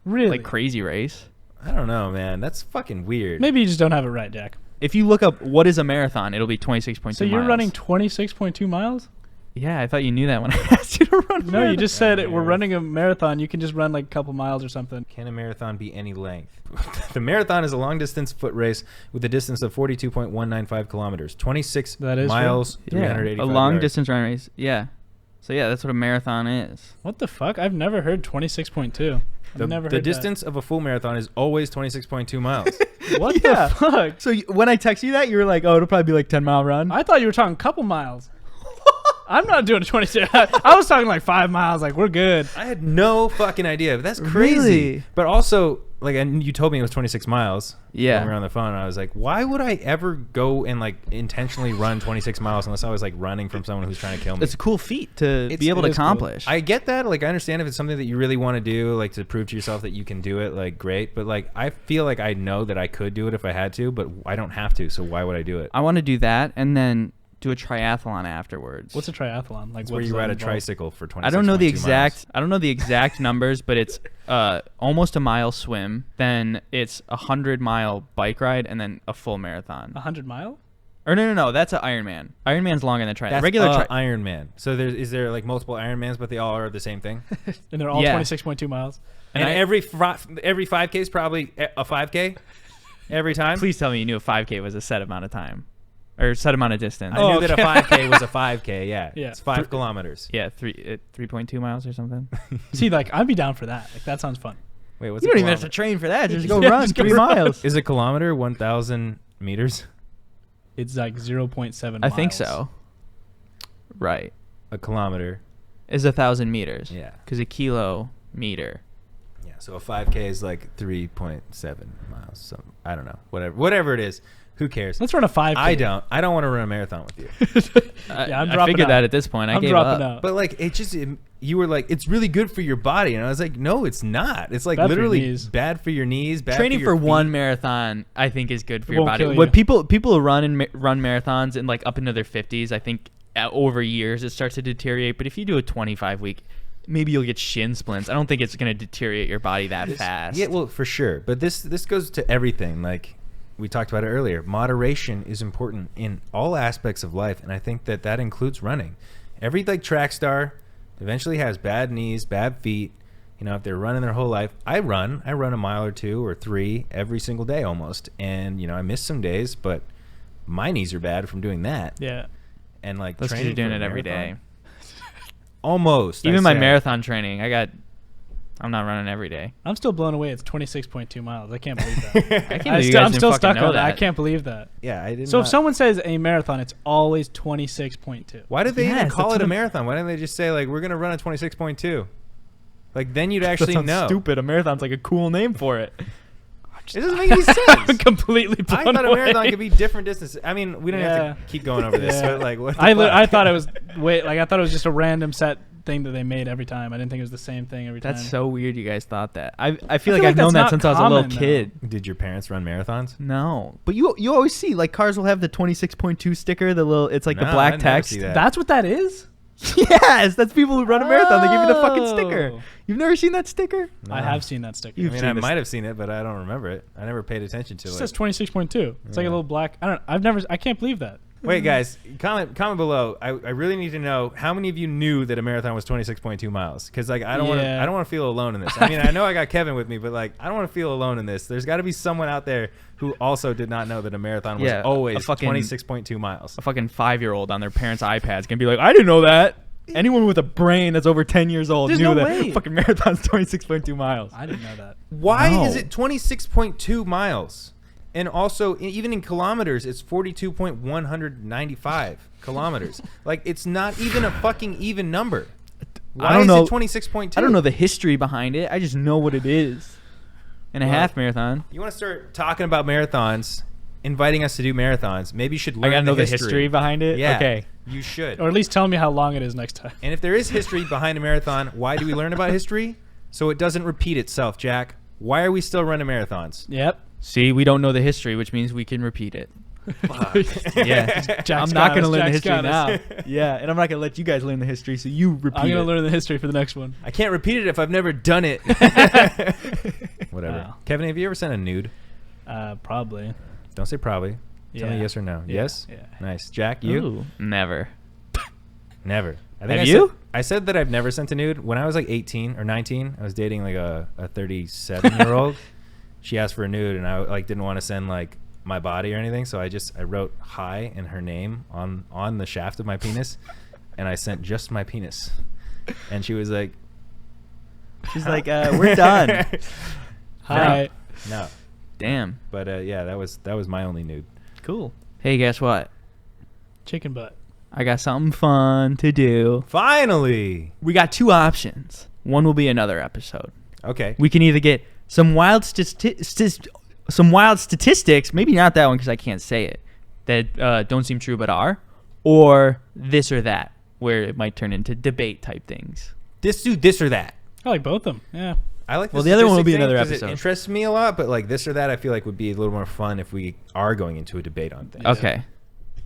Speaker 3: Really?
Speaker 2: like crazy race.
Speaker 1: I don't know, man. That's fucking weird.
Speaker 3: Maybe you just don't have it right, Jack.
Speaker 2: If you look up what is a marathon, it'll be 26.2
Speaker 3: So you're
Speaker 2: miles.
Speaker 3: running 26.2 miles?
Speaker 2: Yeah, I thought you knew that when I asked you to run. a
Speaker 3: No, you
Speaker 2: marathon.
Speaker 3: just said we're running a marathon. You can just run like a couple miles or something.
Speaker 1: Can a marathon be any length? The marathon is a long-distance foot race with a distance of 42.195 kilometers, 26
Speaker 3: That is
Speaker 1: miles,
Speaker 2: Yeah,
Speaker 1: 385
Speaker 2: a long
Speaker 1: yards.
Speaker 2: distance run race. Yeah. So yeah, that's what a marathon is.
Speaker 3: What the fuck? I've never heard 26.2. I've
Speaker 1: The,
Speaker 3: never
Speaker 1: the
Speaker 3: heard
Speaker 1: distance of a full marathon is always 26.2 miles.
Speaker 3: that. What
Speaker 2: Yeah.
Speaker 3: the fuck?
Speaker 2: So when I text you that, you were like, "Oh, it'll probably be like 10-mile run."
Speaker 3: I thought you were talking couple miles. I'm not doing a 26. I was talking like 5 miles. Like, we're good.
Speaker 1: I had no fucking idea. But that's crazy.
Speaker 2: Really?
Speaker 1: But also, like, and you told me it was 26 miles.
Speaker 2: Yeah.
Speaker 1: When we were on the phone, and I was like, why would I ever go and like intentionally run 26 miles unless I was like running from someone who's trying to kill me?
Speaker 2: It's a cool feat to be able to accomplish.
Speaker 1: Cool. I get that. Like, I understand if it's something that you really want to do, like to prove to yourself that you can do it, like great. But like, I feel like I know that I could do it if I had to, but I don't have to. So why would I do it?
Speaker 2: I want to do that and then do a triathlon afterwards.
Speaker 3: What's a triathlon? Like,
Speaker 1: where you ride a tricycle for 26.
Speaker 2: I don't know the exact numbers, but it's almost a mile swim, then it's 100-mile bike ride, and then a full marathon.
Speaker 3: 100 mile?
Speaker 2: Or no, that's an Ironman. Ironman's longer than triathlon.
Speaker 1: That's
Speaker 2: regular
Speaker 1: Ironman. So is there like multiple Ironmans, but they all are the same thing?
Speaker 3: And they're all 26.2 miles.
Speaker 1: And every 5K is probably a 5K every time.
Speaker 2: Please tell me you knew a 5K was a set amount of time. Or set amount of distance.
Speaker 1: I knew that a 5K was a 5K, yeah.
Speaker 3: Yeah.
Speaker 1: It's 5 kilometers.
Speaker 2: Yeah, 3.2 miles or something.
Speaker 3: See, like, I'd be down for that. Like, that sounds fun.
Speaker 1: Wait, what's
Speaker 2: you don't even have to train for that. Just go
Speaker 3: Yeah,
Speaker 2: run
Speaker 3: just go
Speaker 2: 3
Speaker 3: run.
Speaker 2: miles.
Speaker 1: Is a kilometer 1,000 meters?
Speaker 3: It's like 0.7 miles.
Speaker 2: I think so. Right.
Speaker 1: A kilometer
Speaker 2: is 1,000 meters.
Speaker 1: Yeah.
Speaker 2: Because a kilometer.
Speaker 1: Yeah, so a 5K is like 3.7 miles. So I don't know. Whatever it is. Who cares?
Speaker 3: Let's run a 5K.
Speaker 1: I don't want to run a marathon with you.
Speaker 3: Yeah, I'm
Speaker 2: I
Speaker 3: dropping
Speaker 2: figured
Speaker 3: out.
Speaker 2: that at this point. I
Speaker 3: I'm
Speaker 2: gave
Speaker 3: dropping
Speaker 2: up.
Speaker 3: out.
Speaker 1: But like you were like, it's really good for your body, and I was like, no, it's not. It's like
Speaker 3: Bad for your
Speaker 1: literally
Speaker 3: knees.
Speaker 1: bad for your knees. Bad
Speaker 2: Training
Speaker 1: for your
Speaker 2: for one
Speaker 1: feet.
Speaker 2: marathon, I think, is good for
Speaker 3: It
Speaker 2: your
Speaker 3: won't
Speaker 2: body.
Speaker 3: kill you.
Speaker 2: What people who run marathons and like up into their 50s, I think over years it starts to deteriorate. But if you do a 25-week, maybe you'll get shin splints. I don't think it's going to deteriorate your body that fast.
Speaker 1: Yeah, well, for sure. But this goes to everything. Like we talked about it earlier. Moderation is important in all aspects of life, and I think that includes running. Every like track star eventually has bad knees, bad feet. You know, if they're running their whole life, I run a mile or 2 or 3 every single day almost, and you know I miss some days, but my knees are bad from doing that.
Speaker 3: Yeah.
Speaker 1: And like
Speaker 2: That's 'cause
Speaker 1: training
Speaker 2: you're doing
Speaker 1: for a
Speaker 2: it every
Speaker 1: marathon-
Speaker 2: day.
Speaker 1: Almost.
Speaker 2: Even
Speaker 1: I
Speaker 2: my
Speaker 1: said.
Speaker 2: marathon training, I'm not running every day.
Speaker 3: I'm still blown away. It's 26.2 miles. I can't believe that.
Speaker 2: I can't believe you guys
Speaker 3: I'm
Speaker 2: didn't
Speaker 3: still
Speaker 2: fucking
Speaker 3: stuck
Speaker 2: know
Speaker 3: on that. I
Speaker 2: that.
Speaker 3: can't believe that.
Speaker 1: Yeah, I didn't.
Speaker 3: So if someone says a marathon, it's always 26.2.
Speaker 1: Why did they even
Speaker 2: Yes,
Speaker 1: call
Speaker 2: that's
Speaker 1: it a
Speaker 2: what
Speaker 1: marathon? Why didn't they just say like we're gonna run a 26.2? Like then you'd
Speaker 2: That
Speaker 1: actually
Speaker 2: sounds
Speaker 1: know.
Speaker 2: stupid. A marathon's like a cool name for it.
Speaker 1: It doesn't make any
Speaker 3: I'm
Speaker 1: sense.
Speaker 3: completely
Speaker 1: I
Speaker 3: blown
Speaker 1: thought a
Speaker 3: away.
Speaker 1: marathon could be different distances. I mean, we don't
Speaker 3: Yeah.
Speaker 1: have to keep going over this.
Speaker 3: Yeah.
Speaker 1: But like, what? The
Speaker 3: I
Speaker 1: fuck?
Speaker 3: thought it was I thought it was just a random set thing that they made every time. I didn't think it was the same thing every time.
Speaker 2: That's so weird. You guys thought that. I feel
Speaker 3: feel
Speaker 2: like
Speaker 3: like
Speaker 2: I've known
Speaker 3: that's
Speaker 2: that
Speaker 3: not
Speaker 2: since I was a little
Speaker 3: common, though.
Speaker 2: kid.
Speaker 1: Did your parents run marathons?
Speaker 2: No, but you always see like cars will have the 26.2 sticker. The little it's like the
Speaker 1: No,
Speaker 2: black
Speaker 1: I never
Speaker 2: text.
Speaker 1: see that.
Speaker 3: That's what that is?
Speaker 2: Yes, that's people who run a marathon. They give you the fucking sticker.
Speaker 3: Oh.
Speaker 2: You've never seen that sticker?
Speaker 3: I have seen that sticker.
Speaker 1: I
Speaker 2: You've
Speaker 1: mean,
Speaker 2: seen
Speaker 1: I
Speaker 2: this-
Speaker 1: might have seen it, but I don't remember it. I never paid attention to
Speaker 3: It
Speaker 1: it.
Speaker 3: says 26.2. It's like
Speaker 1: Yeah.
Speaker 3: a little black. I can't believe that.
Speaker 1: Wait, guys, comment below. I really need to know how many of you knew that a marathon was 26.2 miles? Because like I don't want to feel alone in this. I mean, I know I got Kevin with me, but like I don't want to feel alone in this. There's got to be someone out there who also did not know that a marathon was
Speaker 2: Yeah,
Speaker 1: always
Speaker 2: a fucking-
Speaker 1: 26.2 miles.
Speaker 2: A fucking 5-year-old on their parents' iPads can be like, I didn't know that. Anyone with a brain that's over 10 years old
Speaker 3: There's
Speaker 2: knew
Speaker 3: no
Speaker 2: that
Speaker 3: way.
Speaker 2: fucking marathon's 26.2 miles.
Speaker 3: I didn't know that.
Speaker 1: Why
Speaker 2: No.
Speaker 1: is it 26.2 miles? And also, even in kilometers, it's 42.195 kilometers. Like, it's not even a fucking even number. Why
Speaker 2: I don't
Speaker 1: is
Speaker 2: know.
Speaker 1: it 26.2?
Speaker 2: I don't know the history behind it. I just know what it is. And a
Speaker 1: Well,
Speaker 2: half marathon.
Speaker 1: You want to start talking about marathons, inviting us to do marathons. Maybe you should
Speaker 2: I
Speaker 1: learn
Speaker 2: gotta know
Speaker 1: the
Speaker 2: the history behind it.
Speaker 1: Yeah,
Speaker 2: Okay.
Speaker 1: you should.
Speaker 3: Or at least tell me how long it is next time.
Speaker 1: And if there is history behind a marathon, why do we learn about history? So it doesn't repeat itself, Jack. Why are we still running marathons?
Speaker 3: Yep.
Speaker 2: See, we don't know the history, which means we can repeat it. Yeah.
Speaker 3: Jack's
Speaker 2: I'm
Speaker 3: got
Speaker 2: not going to
Speaker 3: us,
Speaker 2: learn the
Speaker 3: Jack's
Speaker 2: history
Speaker 3: got
Speaker 2: now.
Speaker 3: us.
Speaker 2: Yeah, and I'm not going to let you guys learn the history, so you repeat
Speaker 3: I'm going
Speaker 2: it.
Speaker 3: to learn the history for the next one.
Speaker 1: I can't repeat it if I've never done it. Whatever.
Speaker 3: Wow.
Speaker 1: Kevin, have you ever sent a nude?
Speaker 3: Probably.
Speaker 1: Don't say probably. Tell me
Speaker 3: Yeah.
Speaker 1: yes or no.
Speaker 3: Yeah.
Speaker 1: Yes?
Speaker 3: Yeah.
Speaker 1: Nice. Jack, you?
Speaker 2: Ooh, never.
Speaker 1: Never. I
Speaker 2: Have
Speaker 1: I
Speaker 2: you?
Speaker 1: I said that I've never sent a nude. When I was like 18 or 19, I was dating like a 37-year-old. She asked for a nude, and I like didn't want to send like my body or anything, so I wrote hi and her name on the shaft of my penis, and I sent just my penis. And she was like,
Speaker 2: She's like, we're done.
Speaker 3: Hi.
Speaker 1: no.
Speaker 2: Damn.
Speaker 1: But yeah, that was my only nude.
Speaker 2: Cool. Hey, guess what?
Speaker 3: Chicken butt.
Speaker 2: I got something fun to do.
Speaker 1: Finally.
Speaker 2: We got 2 options. One will be another episode.
Speaker 1: Okay.
Speaker 2: We can either get some wild statistics, maybe not that one because I can't say it, that don't seem true but are, or this or that, where it might turn into debate type things.
Speaker 1: This or that.
Speaker 3: I like both of them. Yeah.
Speaker 1: I like.
Speaker 2: Well, the other one will be
Speaker 1: thing
Speaker 2: another
Speaker 1: 'cause
Speaker 2: episode.
Speaker 1: It interests me a lot, but like this or that, I feel like would be a little more fun if we are going into a debate on things.
Speaker 2: Okay.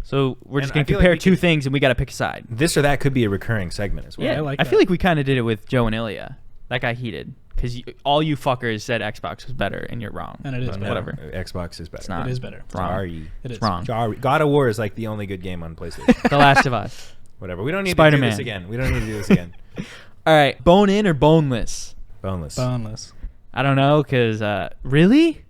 Speaker 2: So we're just
Speaker 1: And
Speaker 2: going
Speaker 1: I
Speaker 2: to
Speaker 1: feel
Speaker 2: compare
Speaker 1: like we
Speaker 2: 2
Speaker 1: could-
Speaker 2: things and we got to pick a side.
Speaker 1: This or that could be a recurring segment as well.
Speaker 3: Yeah, I like
Speaker 2: I
Speaker 3: that.
Speaker 2: feel like we kind of did it with Joe and Ilya. That got heated because all you fuckers said Xbox was better and you're wrong.
Speaker 3: And it is
Speaker 1: But
Speaker 3: better.
Speaker 2: Whatever.
Speaker 1: Xbox is better.
Speaker 2: It's not.
Speaker 3: It is better.
Speaker 2: Wrong.
Speaker 1: Sorry.
Speaker 3: It is.
Speaker 2: It's wrong.
Speaker 1: Sorry. God of War is like the only good game on PlayStation.
Speaker 2: The Last of Us.
Speaker 1: Whatever. We don't need to
Speaker 2: Spider-Man.
Speaker 1: do this again. We don't need to do this again.
Speaker 2: All right. Bone in or boneless?
Speaker 1: Boneless.
Speaker 3: Boneless.
Speaker 2: I don't know because really?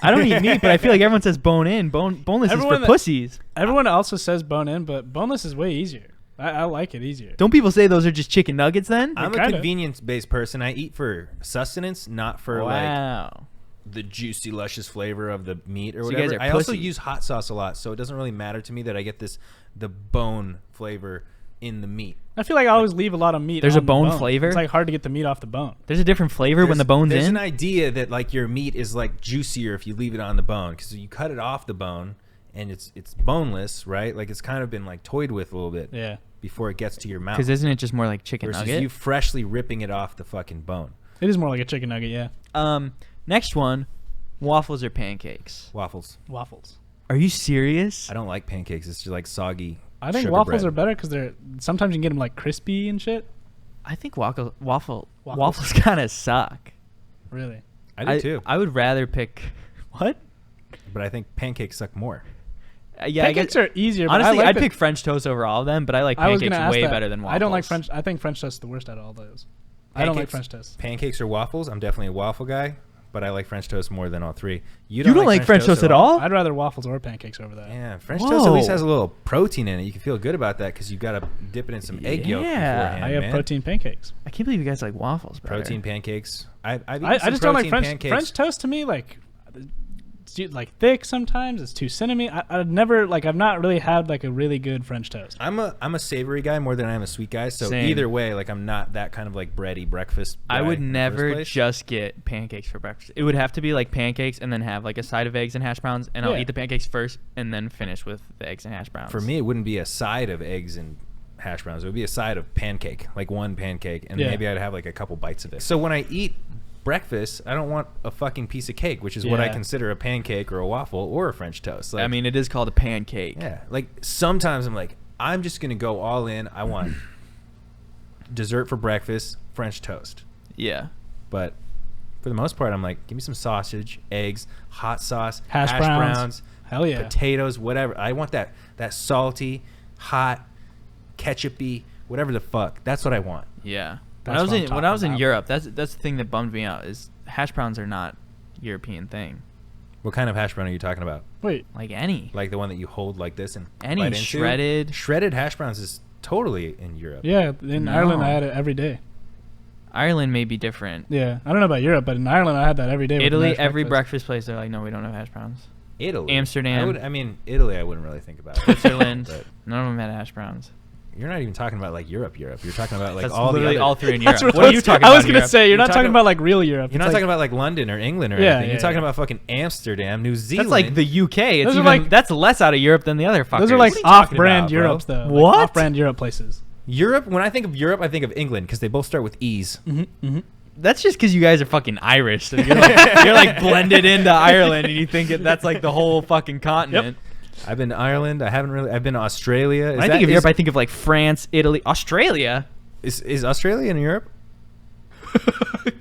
Speaker 2: I don't eat meat, but I feel like everyone says bone in. Boneless
Speaker 3: Everyone
Speaker 2: is for
Speaker 3: that-
Speaker 2: pussies.
Speaker 3: Everyone also says bone in, but boneless is way easier. I like it easier.
Speaker 2: Don't people say those are just chicken nuggets then?
Speaker 1: I'm a
Speaker 3: kinda.
Speaker 1: convenience-based person. I eat for sustenance, not for like
Speaker 2: Wow.
Speaker 1: the juicy, luscious flavor of the meat or
Speaker 2: So you
Speaker 1: whatever.
Speaker 2: guys are
Speaker 1: I also
Speaker 2: pussies.
Speaker 1: use hot sauce a lot, so it doesn't really matter to me that I get the bone flavor in the meat.
Speaker 3: I feel like I always leave a lot of meat.
Speaker 2: There's
Speaker 3: on
Speaker 2: a bone
Speaker 3: the
Speaker 2: flavor?
Speaker 3: It's like hard to get the meat off the bone.
Speaker 2: There's a different flavor when the bone's
Speaker 1: There's
Speaker 2: in.
Speaker 1: an idea that like your meat is like juicier if you leave it on the bone because you cut it off the bone and it's boneless, right? Like it's kind of been like toyed with a little bit
Speaker 3: Yeah.
Speaker 1: before it gets to your mouth.
Speaker 2: Because isn't it just more like chicken
Speaker 1: Versus
Speaker 2: nugget?
Speaker 1: you freshly ripping it off the fucking bone.
Speaker 3: It is more like a chicken nugget. Yeah.
Speaker 2: Next one, waffles or pancakes?
Speaker 1: Waffles.
Speaker 3: Waffles.
Speaker 2: Are you serious?
Speaker 1: I don't like pancakes. It's just like soggy.
Speaker 3: I think
Speaker 1: sugar
Speaker 3: waffles
Speaker 1: bread.
Speaker 3: are better because they're sometimes you can get them like crispy and shit.
Speaker 2: I think waffles
Speaker 3: Waffles.
Speaker 2: kind of suck.
Speaker 3: Really.
Speaker 1: I do too.
Speaker 2: I would rather pick what?
Speaker 1: But I think pancakes suck more.
Speaker 2: Yeah,
Speaker 3: Pancakes are easier. But
Speaker 2: honestly,
Speaker 3: I like
Speaker 2: I'd
Speaker 3: the-
Speaker 2: pick French toast over all of them, but I like
Speaker 3: I was
Speaker 2: pancakes
Speaker 3: gonna ask
Speaker 2: way
Speaker 3: that.
Speaker 2: better than waffles.
Speaker 3: I don't like French. I think French toast is the worst out of all those. I don't like
Speaker 1: Pancakes-
Speaker 3: French toast.
Speaker 1: Pancakes or waffles? I'm definitely a waffle guy, but I like French toast more than all three.
Speaker 2: You don't like French toast at all?
Speaker 3: I'd rather waffles or pancakes over that.
Speaker 1: Yeah, French toast at least
Speaker 2: Whoa.
Speaker 1: has a little protein in it. You can feel good about that because you got to dip it in some egg yolk
Speaker 2: Yeah.
Speaker 1: beforehand,
Speaker 3: I have
Speaker 1: man.
Speaker 3: protein pancakes.
Speaker 2: I can't believe you guys like waffles. Better.
Speaker 1: Protein pancakes. I've eaten
Speaker 3: I
Speaker 1: some
Speaker 3: just don't like
Speaker 1: protein
Speaker 3: French
Speaker 1: pancakes.
Speaker 3: French toast to me. Like, it's like thick sometimes. It's too cinnamony. I've never like I've not really had like a really good French toast.
Speaker 1: I'm a savory guy more than I am a sweet guy. So
Speaker 2: Same.
Speaker 1: either way, like I'm not that kind of like bready breakfast.
Speaker 2: I
Speaker 1: guy
Speaker 2: would
Speaker 1: in the first
Speaker 2: never
Speaker 1: place.
Speaker 2: just get pancakes for breakfast. It would have to be like pancakes and then have like a side of eggs and hash browns, and I'll
Speaker 3: Yeah.
Speaker 2: eat the pancakes first and then finish with the eggs and hash browns.
Speaker 1: For me, it wouldn't be a side of eggs and hash browns. It would be a side of pancake, like one pancake, and
Speaker 3: Yeah.
Speaker 1: maybe I'd have like a couple bites of it. So when I eat breakfast, I don't want a fucking piece of cake, which is what I
Speaker 3: Yeah.
Speaker 1: consider a pancake or a waffle or a French toast. Like,
Speaker 2: I mean, it is called a pancake.
Speaker 1: yeah, like sometimes I'm like, I'm just gonna go all in. I want dessert for breakfast, French toast.
Speaker 2: Yeah.
Speaker 1: But for the most part, I'm like, give me some sausage, eggs, hot sauce,
Speaker 3: Hash browns. Hell yeah.
Speaker 1: potatoes, whatever. I want that salty, hot, ketchupy, whatever the fuck. That's what I want.
Speaker 2: Yeah.
Speaker 3: That's what I'm
Speaker 2: When I
Speaker 3: talking
Speaker 2: was in
Speaker 3: about.
Speaker 2: Europe, that's the thing that bummed me out is hash browns are not European thing.
Speaker 1: What kind of hash brown are you talking about?
Speaker 3: Wait,
Speaker 2: Like any.
Speaker 1: Like the one that you hold like this and
Speaker 2: Any
Speaker 1: bite into?
Speaker 2: shredded.
Speaker 1: Shredded hash browns is totally in Europe.
Speaker 3: yeah. In
Speaker 2: No.
Speaker 3: Ireland, I had it every day.
Speaker 2: Ireland may be different.
Speaker 3: Yeah, I don't know about Europe, but in Ireland, I had that every day. with
Speaker 2: Italy,
Speaker 3: mashed
Speaker 2: every
Speaker 3: breakfast.
Speaker 2: breakfast place, they're like, no, we don't have hash browns.
Speaker 1: Italy.
Speaker 2: Amsterdam.
Speaker 1: I mean, Italy, I wouldn't really think about.
Speaker 2: Switzerland,
Speaker 1: But
Speaker 2: none of them had hash browns.
Speaker 1: you're not even talking about like Europe. You're talking about like
Speaker 2: That's
Speaker 1: all the
Speaker 2: literally
Speaker 1: other,
Speaker 2: all three in Europe.
Speaker 3: That's
Speaker 2: What are you talking
Speaker 3: I
Speaker 2: about?
Speaker 3: was gonna
Speaker 2: Europe?
Speaker 3: say you're not
Speaker 1: talking
Speaker 3: talking about like real Europe.
Speaker 1: You're not talking about like London or England or
Speaker 3: Yeah,
Speaker 1: anything. You're
Speaker 3: yeah,
Speaker 1: talking
Speaker 3: yeah.
Speaker 1: about fucking Amsterdam, New Zealand.
Speaker 2: That's like the UK. It's
Speaker 3: Those are
Speaker 2: even,
Speaker 3: like-
Speaker 2: that's less out of Europe than the other fuckers.
Speaker 3: Those are like
Speaker 1: What are you talking
Speaker 3: off-brand
Speaker 1: about, bro?
Speaker 3: Europes, though. Like
Speaker 2: What?
Speaker 3: off-brand Europe places.
Speaker 1: Europe. When I think of Europe, I think of England because they both start with E's.
Speaker 2: That's just because you guys are fucking Irish. So you're like blended into Ireland, and you think that's like the whole fucking continent.
Speaker 1: I've been to Ireland. I've been to Australia.
Speaker 2: When I think of Europe, I think of like France, Italy, Australia.
Speaker 1: Is Australia in Europe?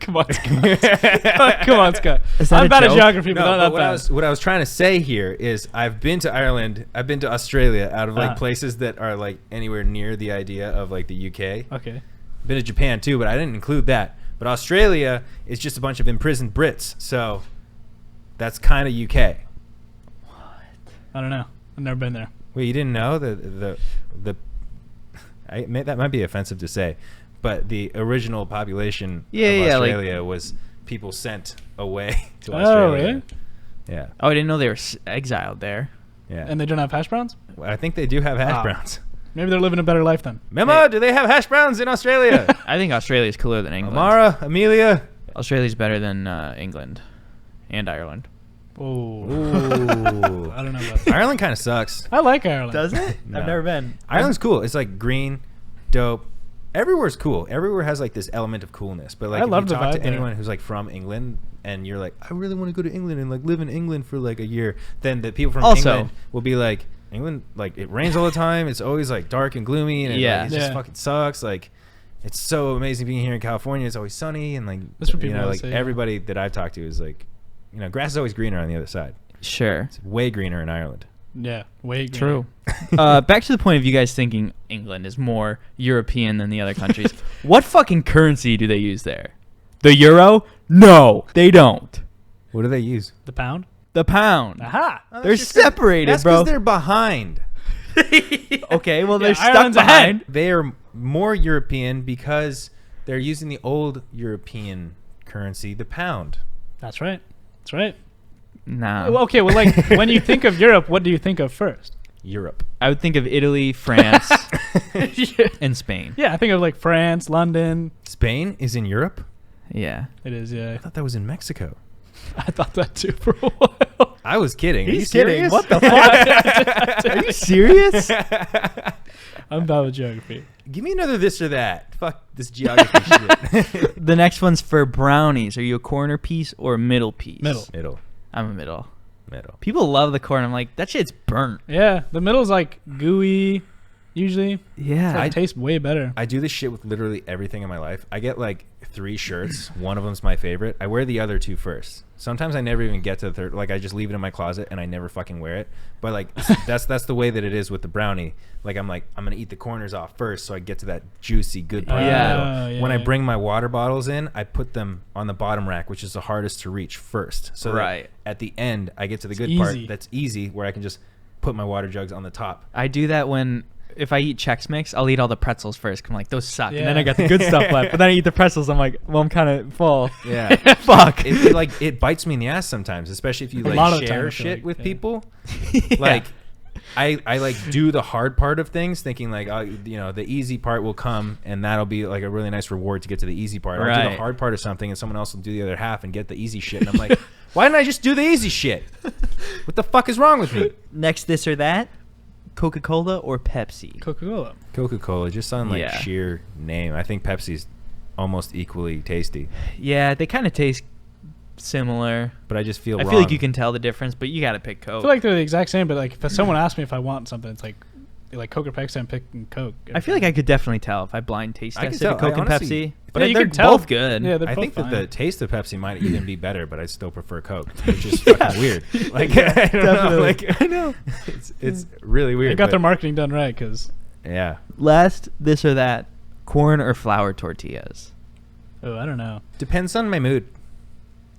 Speaker 3: Come on, Scott. Come on, Scott.
Speaker 2: Is that
Speaker 3: I'm
Speaker 2: a
Speaker 3: bad at
Speaker 2: joke?
Speaker 3: geography, but
Speaker 1: No,
Speaker 3: not
Speaker 1: but
Speaker 3: that bad.
Speaker 1: what I was trying to say here is I've been to Ireland. I've been to Australia out of like places that are like anywhere near the idea of like the UK.
Speaker 3: Okay.
Speaker 1: Been to Japan too, but I didn't include that. But Australia is just a bunch of imprisoned Brits, so that's kind of UK.
Speaker 3: I don't know. I've never been there.
Speaker 1: Wait, you didn't know that might be offensive to say, but the original population
Speaker 2: Yeah,
Speaker 1: of
Speaker 2: yeah, like-
Speaker 1: Australia was people sent away to
Speaker 3: Oh,
Speaker 1: Australia.
Speaker 3: really?
Speaker 1: Yeah,
Speaker 2: Oh, I didn't know they were exiled there.
Speaker 1: yeah.
Speaker 3: And they don't have hash browns?
Speaker 1: I think they do have hash
Speaker 3: Ah.
Speaker 1: browns.
Speaker 3: Maybe they're living a better life then.
Speaker 1: Mema, do they have hash browns in Australia?
Speaker 2: I think Australia's cooler than England.
Speaker 1: Amara, Amelia.
Speaker 2: Australia's better than England and Ireland.
Speaker 3: Oh,
Speaker 1: Ooh.
Speaker 3: I don't know about that.
Speaker 1: Ireland kind of sucks.
Speaker 3: I like Ireland.
Speaker 2: Does it?
Speaker 1: No.
Speaker 2: I've never been.
Speaker 1: Ireland's cool. It's like green, dope. Everywhere's cool. Everywhere has like this element of coolness. But like,
Speaker 3: I
Speaker 1: if
Speaker 3: love
Speaker 1: you
Speaker 3: the
Speaker 1: talk to
Speaker 3: vibe there.
Speaker 1: anyone who's like from England, and you're like, I really want to go to England and like live in England for like a year, then the people from
Speaker 2: Also-
Speaker 1: England will be like, England, like it rains all the time. It's always like dark and gloomy, and
Speaker 2: Yeah.
Speaker 1: it just
Speaker 3: Yeah.
Speaker 1: fucking sucks. Like, it's so amazing being here in California. It's always sunny, and like,
Speaker 3: That's what
Speaker 1: you
Speaker 3: people
Speaker 1: know,
Speaker 3: always
Speaker 1: like
Speaker 3: say, yeah.
Speaker 1: everybody that I've talked to is like, you know, grass is always greener on the other side.
Speaker 2: Sure.
Speaker 1: It's way greener in Ireland.
Speaker 3: Yeah, way
Speaker 2: True. Back to the point of you guys thinking England is more European than the other countries. What fucking currency do they use there? The euro? No, they don't.
Speaker 1: What do they use?
Speaker 3: The pound.
Speaker 2: The pound.
Speaker 3: Aha.
Speaker 2: They're separated,
Speaker 1: That's
Speaker 2: bro.
Speaker 1: because they're behind.
Speaker 2: Okay, well, they're
Speaker 3: Yeah,
Speaker 2: stuck
Speaker 3: Ireland's
Speaker 2: behind.
Speaker 1: They are more European because they're using the old European currency, the pound.
Speaker 3: That's right. That's right.
Speaker 2: Nah.
Speaker 3: Well, okay, well, like when you think of Europe, what do you think of first?
Speaker 1: Europe.
Speaker 2: I would think of Italy, France,
Speaker 3: yeah.
Speaker 2: and Spain.
Speaker 3: I think of like France, London.
Speaker 1: Spain is in Europe?
Speaker 2: Yeah.
Speaker 3: It is,
Speaker 1: I
Speaker 3: yeah.
Speaker 1: thought that was in Mexico.
Speaker 3: I thought that too for a while.
Speaker 1: I was kidding. Are you
Speaker 2: He's kidding.
Speaker 1: serious?
Speaker 2: What the fuck? Are you serious?
Speaker 3: I'm bad with geography.
Speaker 1: Give me another this or that. Fuck this geography shit.
Speaker 2: The next one's for brownies. Are you a corner piece or a middle piece?
Speaker 3: Middle.
Speaker 1: Middle.
Speaker 2: I'm a middle.
Speaker 1: Middle.
Speaker 2: People love the corn. I'm like, that shit's burnt.
Speaker 3: Yeah, the middle's like gooey, usually.
Speaker 2: Yeah.
Speaker 3: It tastes way better.
Speaker 1: I do this shit with literally everything in my life. I get like 3 shirts. One of them's my favorite. I wear the other 2 first. Sometimes I never even get to the third. Like I just leave it in my closet and I never fucking wear it. But like that's the way that it is with the brownie. Like I'm gonna eat the corners off first so I get to that juicy good part.
Speaker 2: Yeah.
Speaker 1: Of the middle.
Speaker 3: Yeah,
Speaker 1: When I
Speaker 3: yeah.
Speaker 1: bring my water bottles in, I put them on the bottom rack, which is the hardest to reach first. So that
Speaker 2: Right.
Speaker 1: at the end I get to the good
Speaker 3: It's
Speaker 1: part
Speaker 3: easy.
Speaker 1: that's easy, where I can just put my water jugs on the top.
Speaker 2: I do that if I eat Chex Mix, I'll eat all the pretzels first. 'Cause I'm like, those suck. And then
Speaker 3: Yeah.
Speaker 2: I got the good stuff left. But then I eat the pretzels. I'm like, well, I'm kind of full.
Speaker 1: Yeah.
Speaker 2: Fuck.
Speaker 1: It bites me in the ass sometimes, especially if you
Speaker 3: A lot of
Speaker 1: like
Speaker 3: the time,
Speaker 1: share
Speaker 3: I feel
Speaker 1: shit
Speaker 3: like,
Speaker 1: with
Speaker 3: yeah.
Speaker 1: people.
Speaker 2: Yeah.
Speaker 1: Like I like do the hard part of things, thinking like you know, the easy part will come and that'll be like a really nice reward to get to the easy part. I'll do the
Speaker 2: Right.
Speaker 1: hard part of something and someone else will do the other half and get the easy shit. And I'm like, why didn't I just do the easy shit? What the fuck is wrong with me?
Speaker 2: Next, this or that, Coca-Cola or Pepsi?
Speaker 3: Coca-Cola.
Speaker 1: Coca-Cola just on like
Speaker 2: Yeah.
Speaker 1: sheer name. I think Pepsi's almost equally tasty,
Speaker 2: Yeah, they kind of taste similar.
Speaker 1: but I just feel
Speaker 2: I
Speaker 1: wrong.
Speaker 2: feel like you can tell the difference, but you got to pick
Speaker 3: I
Speaker 2: Coke.
Speaker 3: feel like they're the exact same, but like if someone asks me if I want something, it's like Coke or Pepsi, I'm picking Coke.
Speaker 2: I feel like I could definitely tell if I blind taste
Speaker 1: I could
Speaker 2: tested a
Speaker 1: tell.
Speaker 2: Coke
Speaker 1: I
Speaker 2: and
Speaker 1: honestly-
Speaker 2: Pepsi. But
Speaker 3: Yeah, you
Speaker 2: they're
Speaker 3: can tell.
Speaker 2: both good.
Speaker 3: Yeah, they're
Speaker 1: I
Speaker 3: both
Speaker 1: think that
Speaker 3: fine.
Speaker 1: the taste of Pepsi might even be better, but I still prefer Coke, which is fucking weird. Like, I don't know.
Speaker 2: Definitely.
Speaker 1: Like, I know. It's really weird.
Speaker 3: They got their
Speaker 1: but-
Speaker 3: marketing done right because
Speaker 1: Yeah.
Speaker 2: Last, this or that, corn or flour tortillas.
Speaker 3: I don't know.
Speaker 1: Depends on my mood.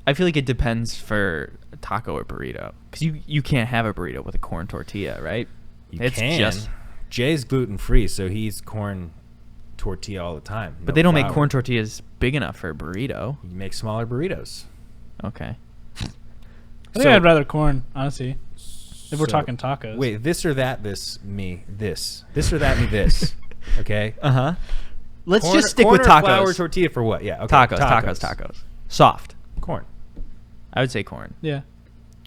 Speaker 2: I feel like it depends for a taco or burrito, because you can't have a burrito with a corn tortilla, right?
Speaker 1: You
Speaker 2: It's
Speaker 1: can.
Speaker 2: just-
Speaker 1: Jay's gluten free, so he eats corn tortilla all the time.
Speaker 2: But
Speaker 1: No
Speaker 2: they don't make
Speaker 1: flour.
Speaker 2: corn tortillas big enough for a burrito.
Speaker 1: You make smaller burritos.
Speaker 2: Okay.
Speaker 3: I think I'd rather corn, honestly. If we're
Speaker 1: So-
Speaker 3: talking tacos.
Speaker 1: Wait, this or that, this, me, this. This or that, me, this. Okay?
Speaker 2: Uh huh. Let's
Speaker 1: Corn-
Speaker 2: just stick
Speaker 1: corn
Speaker 2: with
Speaker 1: or
Speaker 2: tacos.
Speaker 1: flour tortilla for what? Yeah, okay.
Speaker 2: Tacos. Soft.
Speaker 1: Corn.
Speaker 2: I would say corn.
Speaker 3: Yeah.